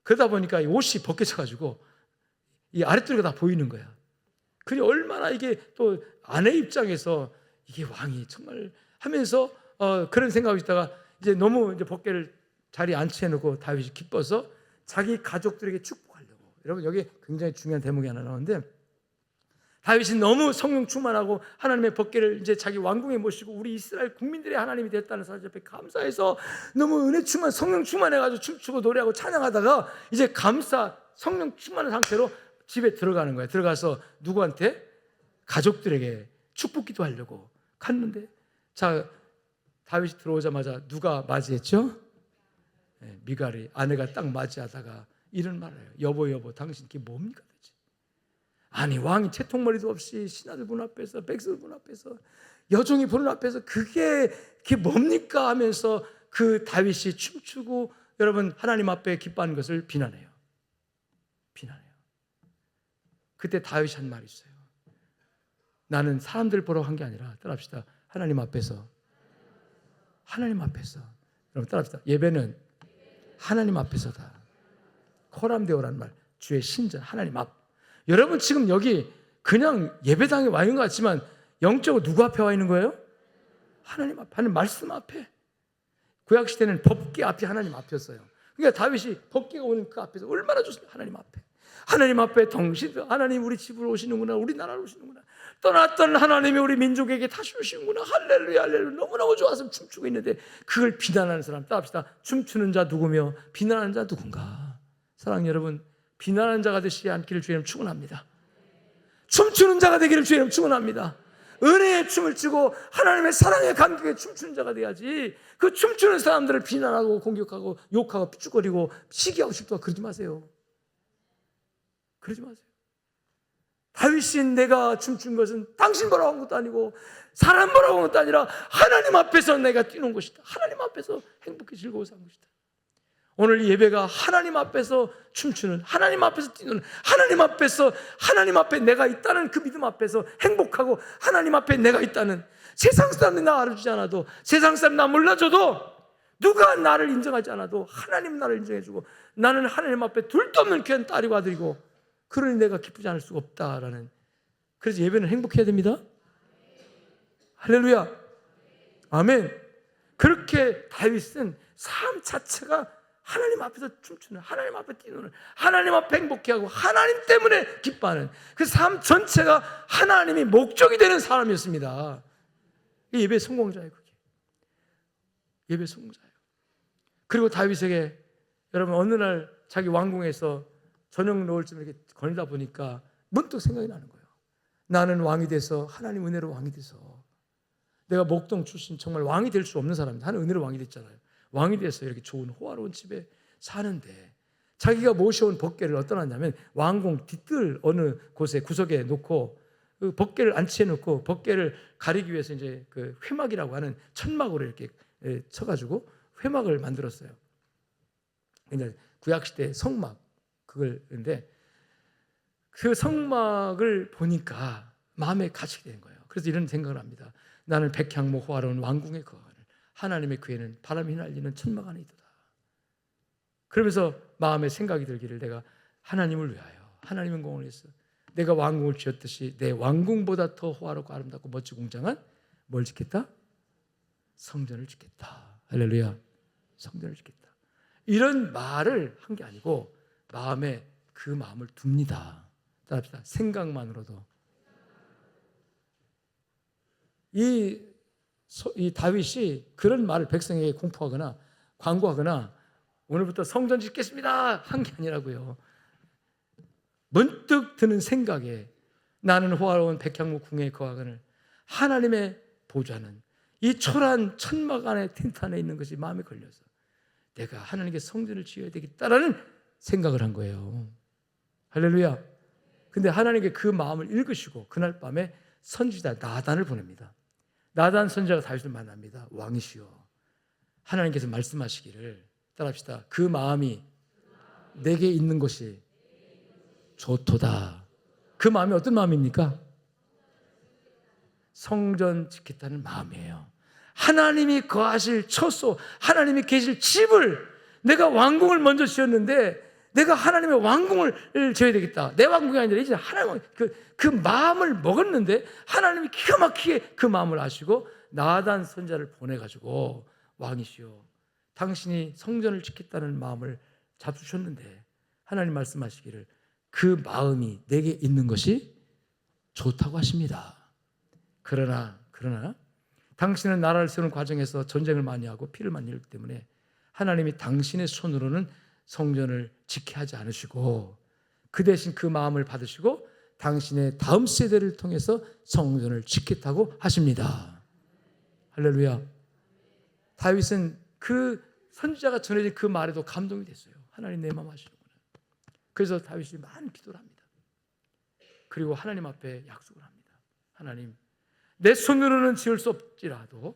그러다 보니까 옷이 벗겨져가지고 이 아랫도리가 다 보이는 거야. 그게 얼마나 이게 또 아내 입장에서 이게 왕이 정말 하면서 그런 생각이 있다가 이제 너무 이제 법궤를 자리에 앉혀놓고 다윗이 기뻐서 자기 가족들에게 축복하려고. 여러분 여기 굉장히 중요한 대목이 하나 나오는데 다윗이 너무 성령 충만하고 하나님의 법궤를 이제 자기 왕궁에 모시고 우리 이스라엘 국민들의 하나님이 됐다는 사실 앞에 감사해서 너무 은혜 충만, 성령 충만해가지고 춤추고 노래하고 찬양하다가 이제 성령 충만한 상태로 집에 들어가는 거예요. 들어가서 누구한테? 가족들에게 축복 기도하려고 갔는데 자, 다윗이 들어오자마자 누가 맞이했죠? 미갈이 아내가 딱 맞이하다가 이런 말을 해요. 여보 당신 그게 뭡니까 대체? 아니 왕이 채통머리도 없이 신하들 분 앞에서 백성들 분 앞에서 여종이 보는 앞에서 그게 뭡니까 하면서 그 다윗이 춤추고 여러분 하나님 앞에 기뻐하는 것을 비난해요. 그때 다윗이 한 말이 있어요. 나는 사람들 보러 한 게 아니라, 따라합시다, 하나님 앞에서. 여러분 따라합시다. 예배는 하나님 앞에서다. 코람데오라는 말, 주의 신전, 하나님 앞. 여러분 지금 여기 그냥 예배당에 와 있는 것 같지만 영적으로 누구 앞에 와 있는 거예요? 하나님 앞에, 하나님 말씀 앞에. 구약시대는 법궤 앞이 하나님 앞이었어요. 그러니까 다윗이 법궤가 오는 그 앞에서 얼마나 좋습니까? 하나님 앞에. 하나님 앞에 당신, 하나님 우리 집으로 오시는구나, 우리 나라로 오시는구나, 떠났던 하나님이 우리 민족에게 다시 오시는구나, 할렐루야 할렐루야, 너무너무 좋아서 춤추고 있는데 그걸 비난하는 사람, 따라합시다. 춤추는 자 누구며 비난하는 자 누군가? 사랑하는 여러분, 비난하는 자가 되시지 않기를 주님 축원합니다. 춤추는 자가 되기를 주님 축원합니다. 은혜의 춤을 추고 하나님의 사랑의 감격에 춤추는 자가 돼야지, 그 춤추는 사람들을 비난하고 공격하고 욕하고 삐죽거리고 시기하고 싶다 그러지 마세요. 그러지 마세요. 다윗이 내가 춤춘 것은 당신 보라고 한 것도 아니고 사람 보라고 한 것도 아니라 하나님 앞에서 내가 뛰는 것이다. 하나님 앞에서 행복히 즐거워서 한 것이다. 오늘 예배가 하나님 앞에서 춤추는, 하나님 앞에서 뛰는, 하나님 앞에서, 하나님 앞에 내가 있다는 그 믿음 앞에서 행복하고, 하나님 앞에 내가 있다는, 세상 사람들이 나 알아주지 않아도, 세상 사람이 나 몰라줘도, 누가 나를 인정하지 않아도 하나님 나를 인정해주고, 나는 하나님 앞에 둘도 없는 귀한 딸이고 아들이고, 그러니 내가 기쁘지 않을 수가 없다라는. 그래서 예배는 행복해야 됩니다. 할렐루야, 아멘. 그렇게 다윗은 삶 자체가 하나님 앞에서 춤추는, 하나님 앞에 뛰는, 하나님 앞에 행복해하고 하나님 때문에 기뻐하는 그 삶 전체가 하나님이 목적이 되는 사람이었습니다. 예배 성공자예요. 그게 예배 성공자예요. 그리고 다윗에게, 여러분 어느 날 자기 왕궁에서 저녁 노을쯤 이렇게 거닐다 보니까 문득 생각이 나는 거예요. 나는 왕이 돼서, 하나님 은혜로 왕이 돼서, 내가 목동 출신 정말 왕이 될 수 없는 사람인데 하나님 은혜로 왕이 됐잖아요. 왕이 돼서 이렇게 좋은 호화로운 집에 사는데 자기가 모셔온 법궤를 어디다 놨냐면 왕궁 뒤뜰 어느 곳에 구석에 놓고 그 법궤를 안치해 놓고 법궤를 가리기 위해서 이제 그 회막이라고 하는 천막으로 이렇게 쳐가지고 회막을 만들었어요. 이제 구약시대 성막 그걸인데 그 성막을 보니까 마음에 갇히게 된 거예요. 그래서 이런 생각을 합니다. 나는 백향목 호화로운 왕궁에 거하는 하나님의 궤는 바람이 휘날리는 천막 안에 있도다. 그러면서 마음에 생각이 들기를, 내가 하나님을 위하여, 하나님의 공을 위해서 내가 왕궁을 지었듯이 내 왕궁보다 더 호화롭고 아름답고 멋지고 웅장한 뭘 짓겠다? 성전을 짓겠다. 할렐루야, 성전을 짓겠다. 이런 말을 한 게 아니고 마음에 그 마음을 둡니다. 따라합시다. 생각만으로도. 이 다윗이 그런 말을 백성에게 공포하거나 광고하거나 오늘부터 성전 짓겠습니다 한 게 아니라고요. 문득 드는 생각에 나는 호화로운 백향목 궁에 거하거늘 하나님의 보좌는 이 초라한 천막 안에 텐트 안에 있는 것이 마음에 걸려서 내가 하나님께 성전을 지어야 되겠다라는 생각을 한 거예요. 할렐루야. 근데 하나님께 그 마음을 읽으시고 그날 밤에 선지자 나단을 보냅니다. 나단 선지자가 다윗을 만납니다. 왕이시여, 하나님께서 말씀하시기를, 따라합시다. 그 마음이 내게 있는 것이 좋도다. 그 마음이 어떤 마음입니까? 성전 짓겠다는 마음이에요. 하나님이 거하실 처소, 하나님이 계실 집을, 내가 왕궁을 먼저 지었는데 내가 하나님의 왕궁을 지어야 되겠다. 내 왕궁이 아니라 이제 하나님, 그 마음을 먹었는데 하나님이 기가 막히게 그 마음을 아시고 나단 선지자를 보내가지고, 왕이시여, 당신이 성전을 짓겠다는 마음을 잡수셨는데 하나님 말씀하시기를 그 마음이 내게 있는 것이 좋다고 하십니다. 그러나 당신은 나라를 세우는 과정에서 전쟁을 많이 하고 피를 많이 흘리기 때문에 하나님이 당신의 손으로는 성전을 짓게 하지 않으시고 그 대신 그 마음을 받으시고 당신의 다음 세대를 통해서 성전을 짓겠다고 하십니다. 할렐루야. 다윗은 그 선지자가 전해진 그 말에도 감동이 됐어요. 하나님 내 마음 아시는구나. 그래서 다윗이 많은 기도를 합니다. 그리고 하나님 앞에 약속을 합니다. 하나님, 내 손으로는 지을 수 없지라도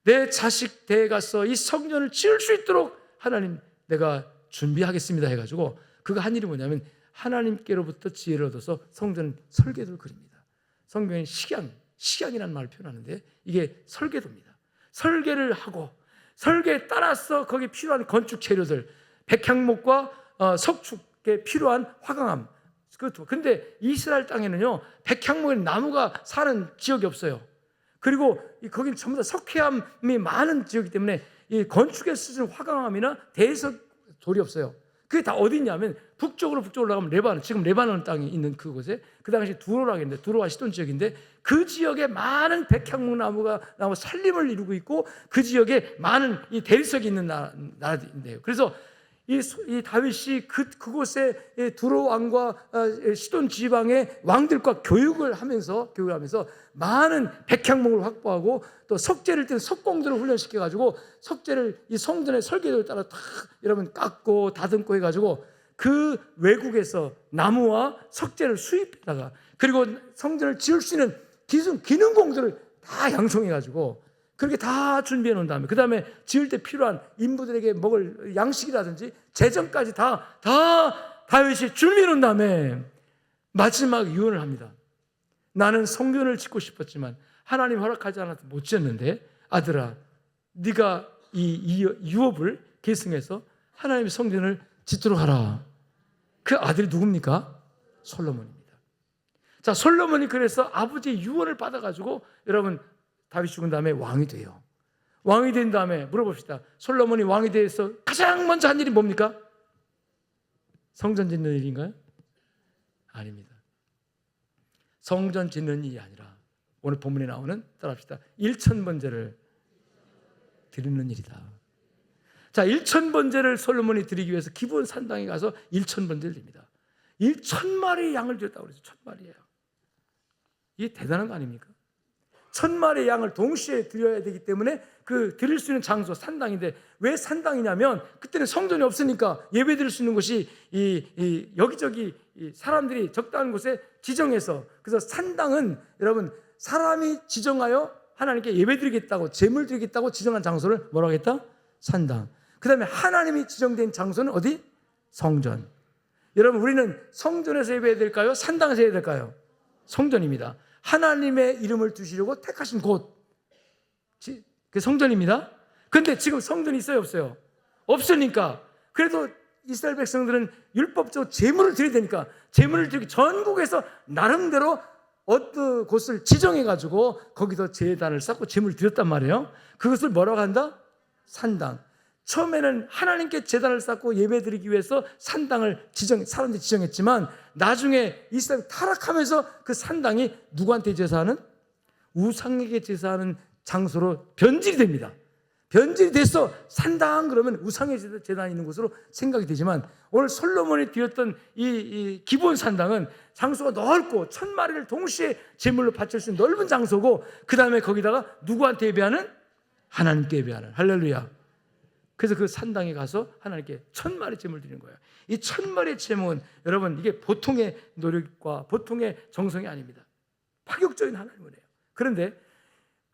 내 자식 대에 가서 이 성전을 지을 수 있도록 하나님 내가 준비하겠습니다 해가지고 그가 한 일이 뭐냐면 하나님께로부터 지혜를 얻어서 성전 설계도를 그립니다. 성경에 식양이라는 말을 표현하는데 이게 설계도입니다. 설계를 하고 설계에 따라서 거기에 필요한 건축 재료들, 백향목과 석축에 필요한 화강암. 근데 이스라엘 땅에는요 백향목의 나무가 사는 지역이 없어요. 그리고 거기는 전부 다 석회암이 많은 지역이기 때문에 이 건축에 쓰는 화강암이나 대석 돌이 없어요. 그게 다 어디 있냐면 북쪽으로 올라가면 레바논, 지금 레바논 땅이 있는 그곳에 그 당시 두로라고 했는데 두로와 시돈 지역인데 그 지역에 많은 백향목 나무 산림을 이루고 있고 그 지역에 많은 이 대리석이 있는 나라인데요. 그래서 이 다윗이 그곳에 두로 왕과 시돈 지방의 왕들과 교육을 하면서 많은 백향목을 확보하고 또 석재를 뗀 석공들을 훈련시켜 가지고 석재를 이 성전의 설계도에 따라 다 여러분 깎고 다듬고 해가지고 그 외국에서 나무와 석재를 수입했다가 그리고 성전을 지을 수 있는 기능공들을 다 양성해가지고 그렇게 다 준비해 놓은 다음에 그 다음에 지을 때 필요한 인부들에게 먹을 양식이라든지 재정까지 다 다윗이 준비해 놓은 다음에 마지막 유언을 합니다. 나는 성전을 짓고 싶었지만 하나님 허락하지 않아서 못 지었는데 아들아 네가 이 유업을 계승해서 하나님의 성전을 짓도록 하라. 그 아들이 누굽니까? 솔로몬입니다. 자, 솔로몬이 그래서 아버지의 유언을 받아가지고 여러분 다윗이 죽은 다음에 왕이 돼요. 왕이 된 다음에 물어봅시다. 솔로몬이 왕이 돼서 가장 먼저 한 일이 뭡니까? 성전 짓는 일인가요? 아닙니다. 성전 짓는 일이 아니라 오늘 본문에 나오는 따라합시다. 1000번제를 드리는 일이다. 자, 1000번제를 솔로몬이 드리기 위해서 기본 산당에 가서 1000번제를 드립니다. 1000마리의 양을 드렸다고 그랬어요. 1000마리예요. 이게 대단한 거 아닙니까? 1000마리의 양을 동시에 드려야 되기 때문에 그 드릴 수 있는 장소 산당인데 왜 산당이냐면 그때는 성전이 없으니까 예배 드릴 수 있는 곳이 여기저기 사람들이 적당한 곳에 지정해서 그래서 산당은 여러분 사람이 지정하여 하나님께 예배 드리겠다고 제물 드리겠다고 지정한 장소를 뭐라고 했다? 산당. 그 다음에 하나님이 지정된 장소는 어디? 성전. 여러분 우리는 성전에서 예배해야 될까요? 산당에서 해야 될까요? 성전입니다. 하나님의 이름을 두시려고 택하신 곳, 그 성전입니다. 그런데 지금 성전이 있어요, 없어요? 없으니까. 그래도 이스라엘 백성들은 율법적으로 제물을 드려야 되니까 제물을 드리기 전국에서 나름대로 어떤 곳을 지정해가지고 거기서 제단을 쌓고 제물을 드렸단 말이에요. 그것을 뭐라고 한다? 산당. 처음에는 하나님께 제단을 쌓고 예배드리기 위해서 산당을 사람들이 지정했지만 나중에 이스라엘 타락하면서 그 산당이 누구한테 제사하는? 우상에게 제사하는 장소로 변질이 됩니다. 변질이 돼서 산당 그러면 우상의 제단이 있는 곳으로 생각이 되지만 오늘 솔로몬이 드렸던 이 기본 산당은 장소가 넓고 1000마리를 동시에 제물로 바칠 수 있는 넓은 장소고 그 다음에 거기다가 누구한테 예배하는? 하나님께 예배하는. 할렐루야. 그래서 그 산당에 가서 하나님께 1000마리 제물 드리는 거예요. 이 1000마리의 제물은 여러분 이게 보통의 노력과 보통의 정성이 아닙니다. 파격적인 하나님의 은혜예요. 그런데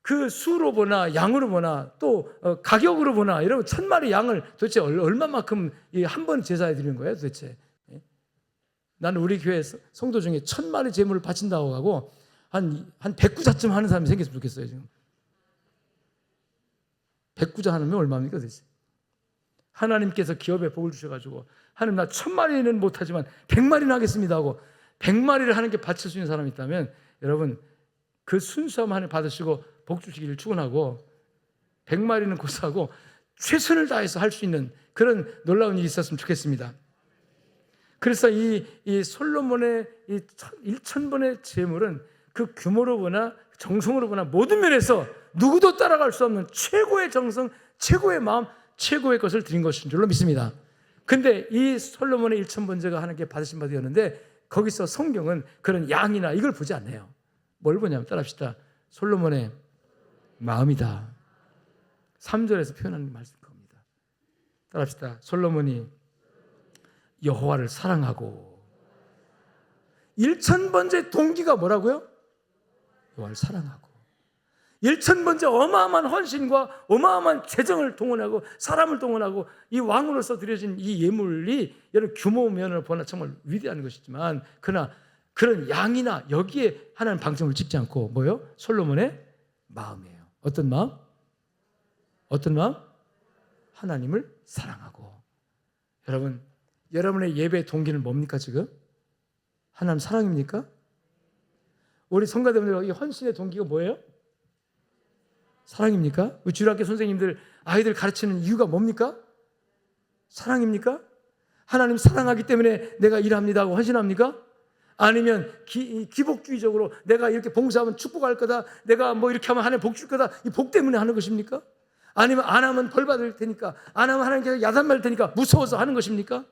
그 수로 보나 양으로 보나 또 가격으로 보나 여러분 1000마리 양을 도대체 얼마만큼 한 번 제사해 드리는 거예요 도대체? 나는 우리 교회 성도 중에 1000마리 제물을 바친다고 하고 한 100구자쯤 하는 사람이 생겼으면 좋겠어요. 지금 100구자 하면 얼마입니까 도대체? 하나님께서 기업에 복을 주셔가지고 하나님 나 1000마리는 못하지만 100마리는 하겠습니다 하고 100마리를 하나님께 바칠 수 있는 사람이 있다면 여러분 그 순수함 하나님 받으시고 복 주시기를 축원하고 100마리는 고사하고 최선을 다해서 할 수 있는 그런 놀라운 일이 있었으면 좋겠습니다. 그래서 이 솔로몬의 이 1000번의 제물은 그 규모로 보나 정성으로 보나 모든 면에서 누구도 따라갈 수 없는 최고의 정성, 최고의 마음, 최고의 것을 드린 것인 줄로 믿습니다. 근데 이 솔로몬의 1000번제가 하나님께 받으신 바 되었는데 거기서 성경은 그런 양이나 이걸 보지 않네요. 뭘 보냐면 따라합시다. 솔로몬의 마음이다. 3절에서 표현하는 말씀 겁니다. 따라합시다. 솔로몬이 여호와를 사랑하고 1000번째 동기가 뭐라고요? 여호와를 사랑하고 일천번째 어마어마한 헌신과 어마어마한 재정을 동원하고 사람을 동원하고 이 왕으로서 드려진 이 예물이 여러분 규모 면을 보나 정말 위대한 것이지만 그러나 그런 양이나 여기에 하나님 방점을 찍지 않고 뭐요? 솔로몬의 마음이에요. 어떤 마음? 어떤 마음? 하나님을 사랑하고. 여러분, 여러분의 예배 동기는 뭡니까 지금? 하나님 사랑입니까? 우리 성가대분들 이 헌신의 동기가 뭐예요? 사랑입니까? 우리 주일학교 선생님들 아이들 가르치는 이유가 뭡니까? 사랑입니까? 하나님 사랑하기 때문에 내가 일합니다 하고 헌신합니까? 아니면 기복주의적으로 내가 이렇게 봉사하면 축복할 거다, 내가 뭐 이렇게 하면 하나님 복 줄 거다, 이 복 때문에 하는 것입니까? 아니면 안 하면 벌 받을 테니까, 안 하면 하나님께서 야단 맞을 테니까 무서워서 하는 것입니까?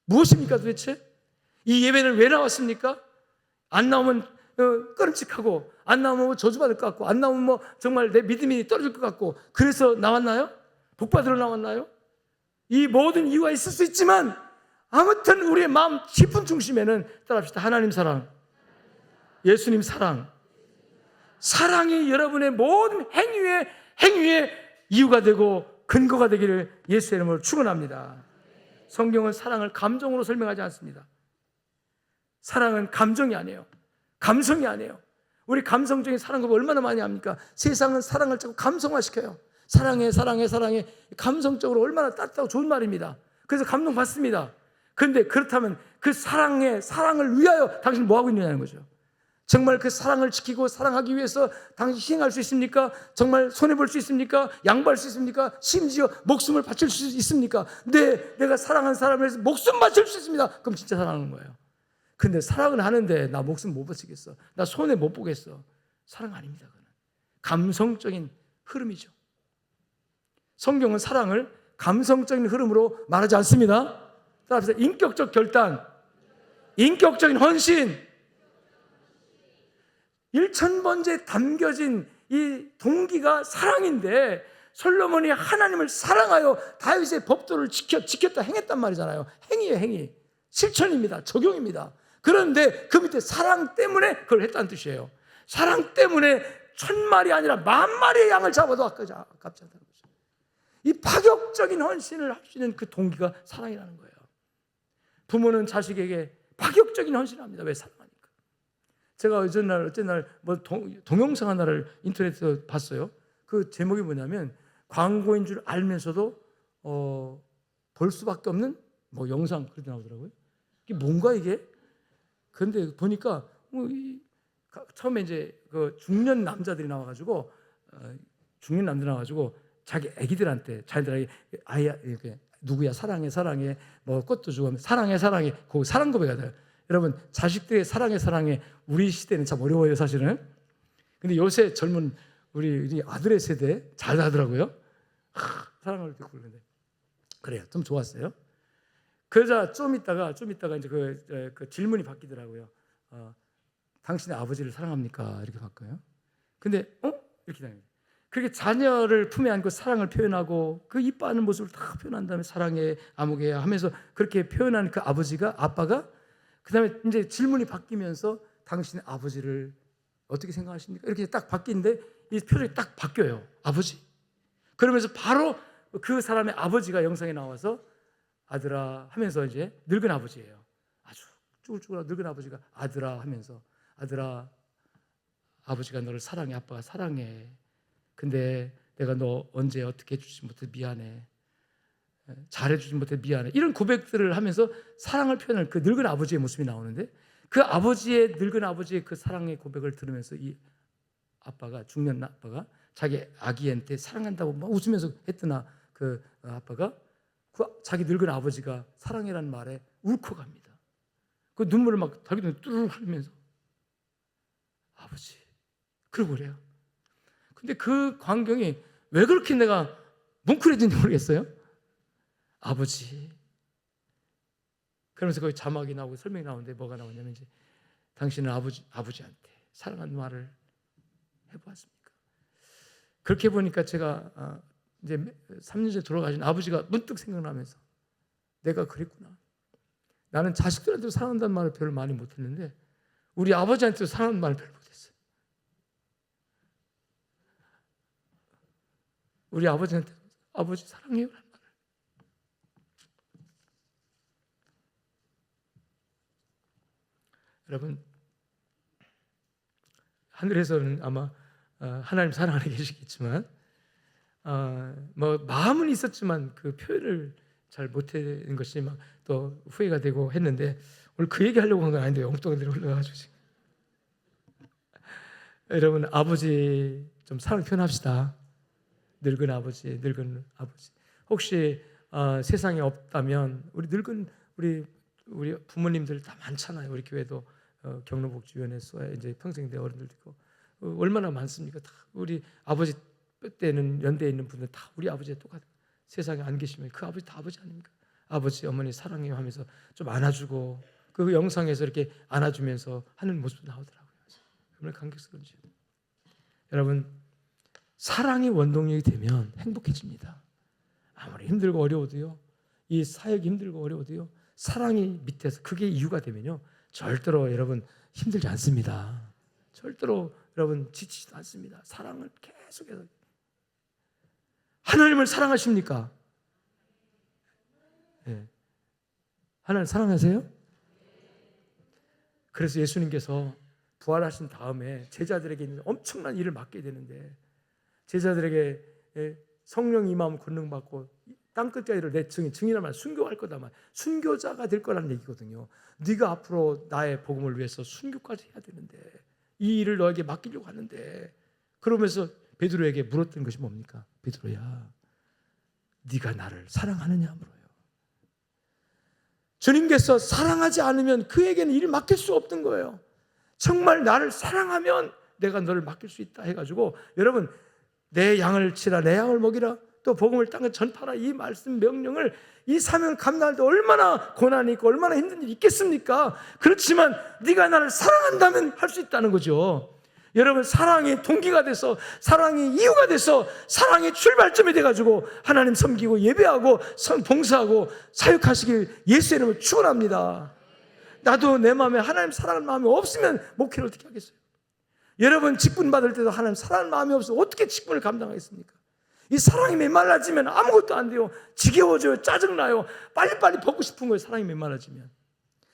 무엇입니까 도대체? 이 예배는 왜 나왔습니까? 안 나오면 꺼름칙하고, 안 나오면 저주받을 것 같고, 안 나오면 뭐 정말 내 믿음이 떨어질 것 같고, 그래서 나왔나요? 복 받으러 나왔나요? 이 모든 이유가 있을 수 있지만 아무튼 우리의 마음 깊은 중심에는 따라합시다. 하나님 사랑, 예수님 사랑, 사랑이 여러분의 모든 행위의 이유가 되고 근거가 되기를 예수의 이름으로 축원합니다. 성경은 사랑을 감정으로 설명하지 않습니다. 사랑은 감정이 아니에요. 감성이 아니에요. 우리 감성적인 사랑 고백 얼마나 많이 합니까? 세상은 사랑을 자꾸 감성화시켜요. 사랑해, 사랑해, 사랑해. 감성적으로 얼마나 따뜻하고 좋은 말입니다. 그래서 감동받습니다. 그런데 그렇다면 그 사랑을 위하여 당신 뭐 하고 있느냐는 거죠. 정말 그 사랑을 지키고 사랑하기 위해서 당신 희생할 수 있습니까? 정말 손해볼 수 있습니까? 양보할 수 있습니까? 심지어 목숨을 바칠 수 있습니까? 내가 사랑하는 사람을 위해서 목숨 바칠 수 있습니다. 그럼 진짜 사랑하는 거예요. 근데 사랑은 하는데 나 목숨 못 바치겠어, 나 손해 못 보겠어. 사랑 아닙니다. 그건 감성적인 흐름이죠. 성경은 사랑을 감성적인 흐름으로 말하지 않습니다. 따라서 인격적 결단, 인격적인 헌신, 1000번째 담겨진 이 동기가 사랑인데 솔로몬이 하나님을 사랑하여 다윗의 법도를 지켰다 행했단 말이잖아요. 행위예요, 행위. 실천입니다. 적용입니다. 그런데 그 밑에 사랑 때문에 그걸 했다는 뜻이에요. 사랑 때문에 1000마리 아니라 10,000마리의 양을 잡아도 아깝지 않다는 거죠. 이 파격적인 헌신을 할 수 있는 그 동기가 사랑이라는 거예요. 부모는 자식에게 파격적인 헌신을 합니다. 왜? 사랑하니까. 제가 어째 날 뭐 동영상 하나를 인터넷에서 봤어요. 그 제목이 뭐냐면 광고인 줄 알면서도 볼 수밖에 없는 뭐 영상 그렇게 나오더라고요. 이게 뭔가 이게? 그런데 보니까 처음에 이제 그 중년 남자들이 나와가지고 자기 아기들한테 자기들에게 아이야 이렇게 누구야 사랑해 사랑해 뭐 꽃도 주고 사랑해 사랑해 그 사랑 고백하다. 여러분 자식들의 사랑해 우리 시대는 참 어려워요 사실은. 근데 요새 젊은 우리 아들의 세대 잘 하더라고요. 사랑을 듣고 그러는데 그래요. 좀 좋았어요. 그러자 좀 있다가 이제 그 질문이 바뀌더라고요. 당신의 아버지를 사랑합니까? 이렇게 바꿔요. 근데 이렇게 당해요. 그렇게 자녀를 품에 안고 사랑을 표현하고 그 이뻐하는 모습을 다 표현한 다음에 사랑해 아무개 하면서 그렇게 표현한 그 아빠가 그 다음에 이제 질문이 바뀌면서 당신의 아버지를 어떻게 생각하십니까? 이렇게 딱 바뀌는데 이 표정이 딱 바뀌어요. 아버지. 그러면서 바로 그 사람의 아버지가 영상에 나와서 아들아 하면서 이제 늙은 아버지예요. 아주 쭈글쭈글한 늙은 아버지가 아들아 하면서 아들아 아버지가 너를 사랑해. 아빠가 사랑해. 근데 내가 너 언제 어떻게 해주지 못해 미안해. 잘해주지 못해 미안해. 이런 고백들을 하면서 사랑을 표현할 그 늙은 아버지의 모습이 나오는데 그 늙은 아버지의 그 사랑의 고백을 들으면서 이 아빠가 중년 아빠가 자기 아기한테 사랑한다고 막 웃으면서 했더나 그 아빠가 그 자기 늙은 아버지가 사랑이라는 말에 울컥합니다. 그 눈물을 막 자기도 뚜루룩 흘리면서 아버지 그러고 그래요. 근데 그 광경이 왜 그렇게 내가 뭉클해진지 모르겠어요. 아버지. 그러면서 거기 자막이 나오고 설명이 나오는데 뭐가 나오냐면 이제 당신은 아버지한테 사랑하는 말을 해보았습니까? 그렇게 보니까 제가 이제 3년 전에 돌아가신 아버지가 문득 생각나면서 내가 그랬구나. 나는 자식들한테도 사랑한다는 말을 별로 많이 못했는데 우리 아버지한테도 사랑하는 말을 별로 못했어요. 우리 아버지한테 아버지 사랑해요. 여러분, 하늘에서는 아마 하나님 사랑 안에 계시겠지만 뭐 마음은 있었지만 그 표현을 잘 못하는 것이 막 또 후회가 되고 했는데, 오늘 그 얘기 하려고 한 건 아닌데 엉뚱한 데로 흘러가지고 지금. 여러분, 아버지 좀 사랑 표현합시다. 늙은 아버지. 혹시 세상에 없다면 우리 늙은 우리 부모님들 다 많잖아요. 우리 교회도 경로복지위원회에서 이제 평생대 어른들도 있고 얼마나 많습니까? 다 우리 아버지 때는 연대에 있는 분들 다 우리 아버지에 똑같아요. 세상에 안 계시면 그 아버지 다 아버지 아닙니까? 아버지 어머니 사랑해요 하면서 좀 안아주고, 그 영상에서 이렇게 안아주면서 하는 모습도 나오더라고요. 정말 감격스러운지. 여러분, 사랑이 원동력이 되면 행복해집니다. 아무리 힘들고 어려워도요, 이 사역이 힘들고 어려워도요, 사랑이 밑에서 그게 이유가 되면요, 절대로 여러분 힘들지 않습니다. 절대로 여러분 지치지도 않습니다. 사랑을 계속해서. 하나님을 사랑하십니까? 네. 하나님 사랑하세요? 그래서 예수님께서 부활하신 다음에 제자들에게 엄청난 일을 맡게 되는데, 제자들에게 성령 임하면 권능받고 땅끝까지를 내 증인이란 말, 순교할 거다만 순교자가 될 거라는 얘기거든요. 네가 앞으로 나의 복음을 위해서 순교까지 해야 되는데, 이 일을 너에게 맡기려고 하는데, 그러면서 베드로에게 물었던 것이 뭡니까? 베드로야, 네가 나를 사랑하느냐 물어요. 주님께서 사랑하지 않으면 그에게는 일을 맡길 수 없던 거예요. 정말 나를 사랑하면 내가 너를 맡길 수 있다 해가지고, 여러분, 내 양을 치라, 내 양을 먹이라, 또 복음을 땅에 전파라, 이 말씀 명령을, 이 사명을 감당할 때 얼마나 고난이 있고 얼마나 힘든 일이 있겠습니까? 그렇지만 네가 나를 사랑한다면 할 수 있다는 거죠. 여러분, 사랑이 동기가 돼서, 사랑이 이유가 돼서, 사랑이 출발점이 돼가지고 하나님 섬기고 예배하고 봉사하고 사역하시길 예수의 이름으로 축원합니다. 나도 내 마음에 하나님 사랑하는 마음이 없으면 목회를 어떻게 하겠어요? 여러분, 직분 받을 때도 하나님 사랑하는 마음이 없으면 어떻게 직분을 감당하겠습니까? 이 사랑이 메말라지면 아무것도 안 돼요. 지겨워져요. 짜증나요. 빨리빨리 벗고 싶은 거예요. 사랑이 메말라지면.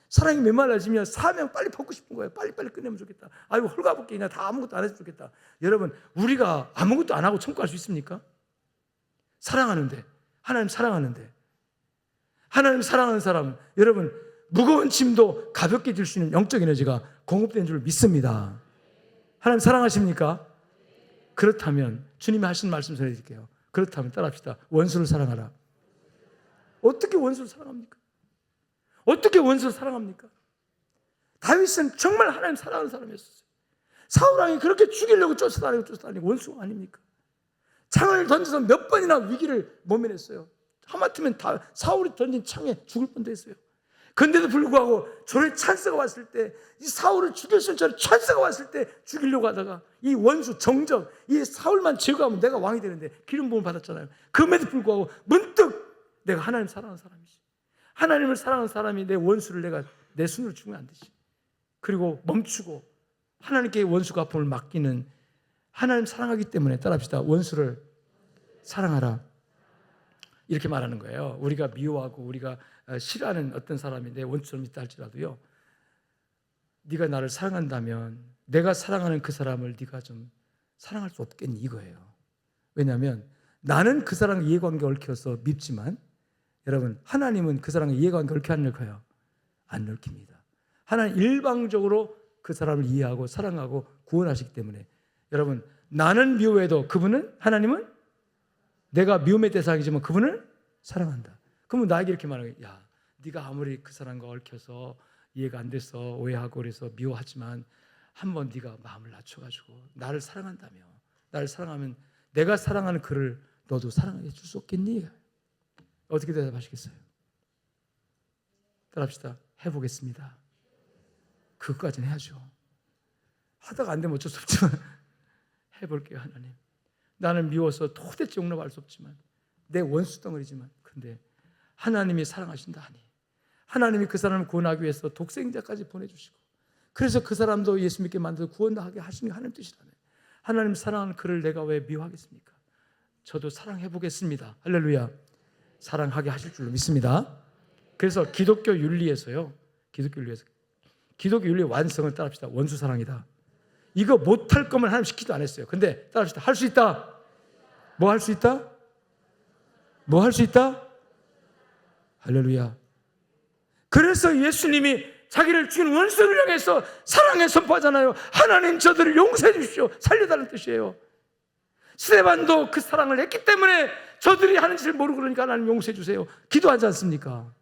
사랑이 메말라지면 사명 빨리 벗고 싶은 거예요. 빨리빨리 끝내면 좋겠다. 아이고, 홀가벗게 그냥 다 아무것도 안 해서 좋겠다. 여러분, 우리가 아무것도 안 하고 천국할 수 있습니까? 사랑하는데, 하나님 사랑하는데, 하나님 사랑하는 사람, 여러분, 무거운 짐도 가볍게 들 수 있는 영적 에너지가 공급된 줄 믿습니다. 하나님 사랑하십니까? 그렇다면 주님이 하신 말씀 전해드릴게요. 그렇다면 따라합시다. 원수를 사랑하라. 어떻게 원수를 사랑합니까? 어떻게 원수를 사랑합니까? 다윗은 정말 하나님 사랑하는 사람이었어요. 사울왕이 그렇게 죽이려고 쫓아다니고 원수가 아닙니까? 창을 던져서 몇 번이나 위기를 모면했어요. 하마터면 다 사울이 던진 창에 죽을 뻔도 했어요. 그런데도 불구하고 저런 찬스가 왔을 때, 이 사울을 죽일 수 있는 저런 찬스가 왔을 때 죽이려고 하다가 이 원수 정적, 이 사울만 제거하면 내가 왕이 되는데 기름 부음을 받았잖아요. 그럼에도 불구하고 문득 내가 하나님 사랑하는 사람이지, 하나님을 사랑하는 사람이 내 원수를 내가 내 손으로 죽으면 안 되지. 그리고 멈추고 하나님께 원수가 아픔을 맡기는, 하나님 사랑하기 때문에 따라합시다. 원수를 사랑하라. 이렇게 말하는 거예요. 우리가 미워하고 우리가 싫어하는 어떤 사람이 내 원수처럼 있다 할지라도요, 네가 나를 사랑한다면 내가 사랑하는 그 사람을 네가 좀 사랑할 수 없겠니, 이거예요. 왜냐하면 나는 그 사람과 이해관계 얽혀서 밉지만, 여러분, 하나님은 그 사람과 이해관계 얽혀 안 얽혀요? 안 얽힙니다. 하나님 일방적으로 그 사람을 이해하고 사랑하고 구원하시기 때문에, 여러분, 나는 미워해도 그분은, 하나님은 내가 미움의 대상이지만 그분을 사랑한다. 그러면 나에게 이렇게 말하는 거예요. 야, 네가 아무리 그 사람과 얽혀서 이해가 안 돼서 오해하고 그래서 미워하지만 한번 네가 마음을 낮춰가지고 나를 사랑한다며, 나를 사랑하면 내가 사랑하는 그를 너도 사랑해 줄 수 없겠니? 어떻게 대답하시겠어요? 따라합시다. 해보겠습니다. 그것까지는 해야죠. 하다가 안 되면 어쩔 수 없지만 해볼게요. 하나님, 나는 미워서 도대체 용납할 수 없지만, 내 원수 덩어리지만, 근데 하나님이 사랑하신다 하니, 하나님이 그 사람을 구원하기 위해서 독생자까지 보내주시고, 그래서 그 사람도 예수 믿게 만들어 구원하게 하신 게 하나님 뜻이라면, 하나님 사랑하는 그를 내가 왜 미워하겠습니까? 저도 사랑해 보겠습니다. 할렐루야. 사랑하게 하실 줄로 믿습니다. 그래서 기독교 윤리에서요, 기독교 윤리 완성을 따라합시다. 원수 사랑이다. 이거 못할 거면 하나님 시키도 안 했어요. 근데 따라합시다. 할 수 있다. 뭐 할 수 있다? 뭐 할 수 있다? 할렐루야. 그래서 예수님이 자기를 죽인 원수를 향해서 사랑의 선포하잖아요. 하나님 저들을 용서해 주십시오. 살려달라는 뜻이에요. 스데반도 그 사랑을 했기 때문에 저들이 하는 짓을 모르고 그러니까 하나님 용서해 주세요. 기도하지 않습니까?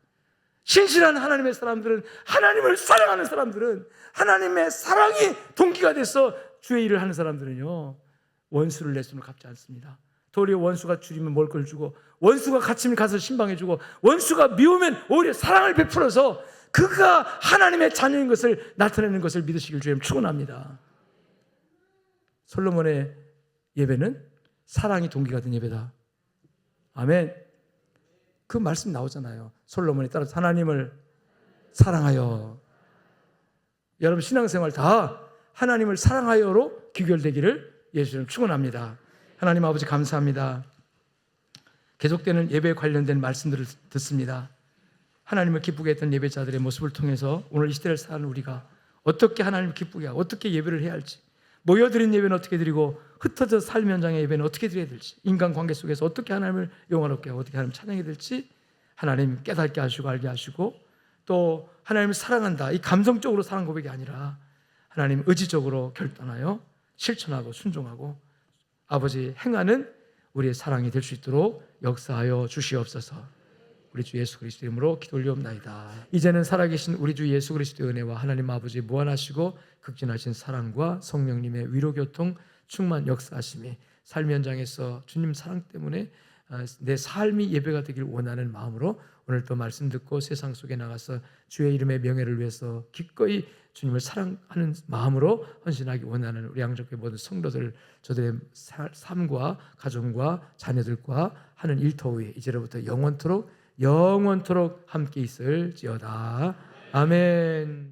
신실한 하나님의 사람들은, 하나님을 사랑하는 사람들은, 하나님의 사랑이 동기가 돼서 주의 일을 하는 사람들은요, 원수를 내 손으로 갚지 않습니다. 도리어 원수가 줄이면 먹을 걸 주고, 원수가 갇히면 가서 신방해 주고, 원수가 미우면 오히려 사랑을 베풀어서 그가 하나님의 자녀인 것을 나타내는 것을 믿으시길 주님 축원합니다. 솔로몬의 예배는 사랑이 동기가 된 예배다. 아멘. 그 말씀 나오잖아요. 솔로몬이 따라서 하나님을 사랑하여. 여러분 신앙생활 다 하나님을 사랑하여로 귀결되기를 예수님 축원합니다. 하나님 아버지 감사합니다. 계속되는 예배에 관련된 말씀들을 듣습니다. 하나님을 기쁘게 했던 예배자들의 모습을 통해서 오늘 이 시대를 사는 우리가 어떻게 하나님을 기쁘게 하고 어떻게 예배를 해야 할지, 모여드린 예배는 어떻게 드리고 흩어져 삶 현장의 예배는 어떻게 드려야 될지, 인간관계 속에서 어떻게 하나님을 영화롭게 하고 어떻게 하나님을 찬양해야 될지 하나님 깨닫게 하시고 알게 하시고, 또 하나님을 사랑한다, 이 감성적으로 사랑 고백이 아니라 하나님 의지적으로 결단하여 실천하고 순종하고 아버지 행하는 우리의 사랑이 될 수 있도록 역사하여 주시옵소서. 우리 주 예수 그리스도 이름으로 기도 올리옵나이다. 이제는 살아계신 우리 주 예수 그리스도의 은혜와 하나님 아버지 무한하시고 극진하신 사랑과 성령님의 위로교통 충만 역사하심이 삶 현장에서 주님 사랑 때문에 내 삶이 예배가 되길 원하는 마음으로 오늘 또 말씀 듣고 세상 속에 나가서 주의 이름의 명예를 위해서 기꺼이 주님을 사랑하는 마음으로 헌신하기 원하는 우리 양적교회 모든 성도들, 저들의 삶과 가정과 자녀들과 하는 일터위에 이제로부터 영원토록 함께 있을지어다. 아멘.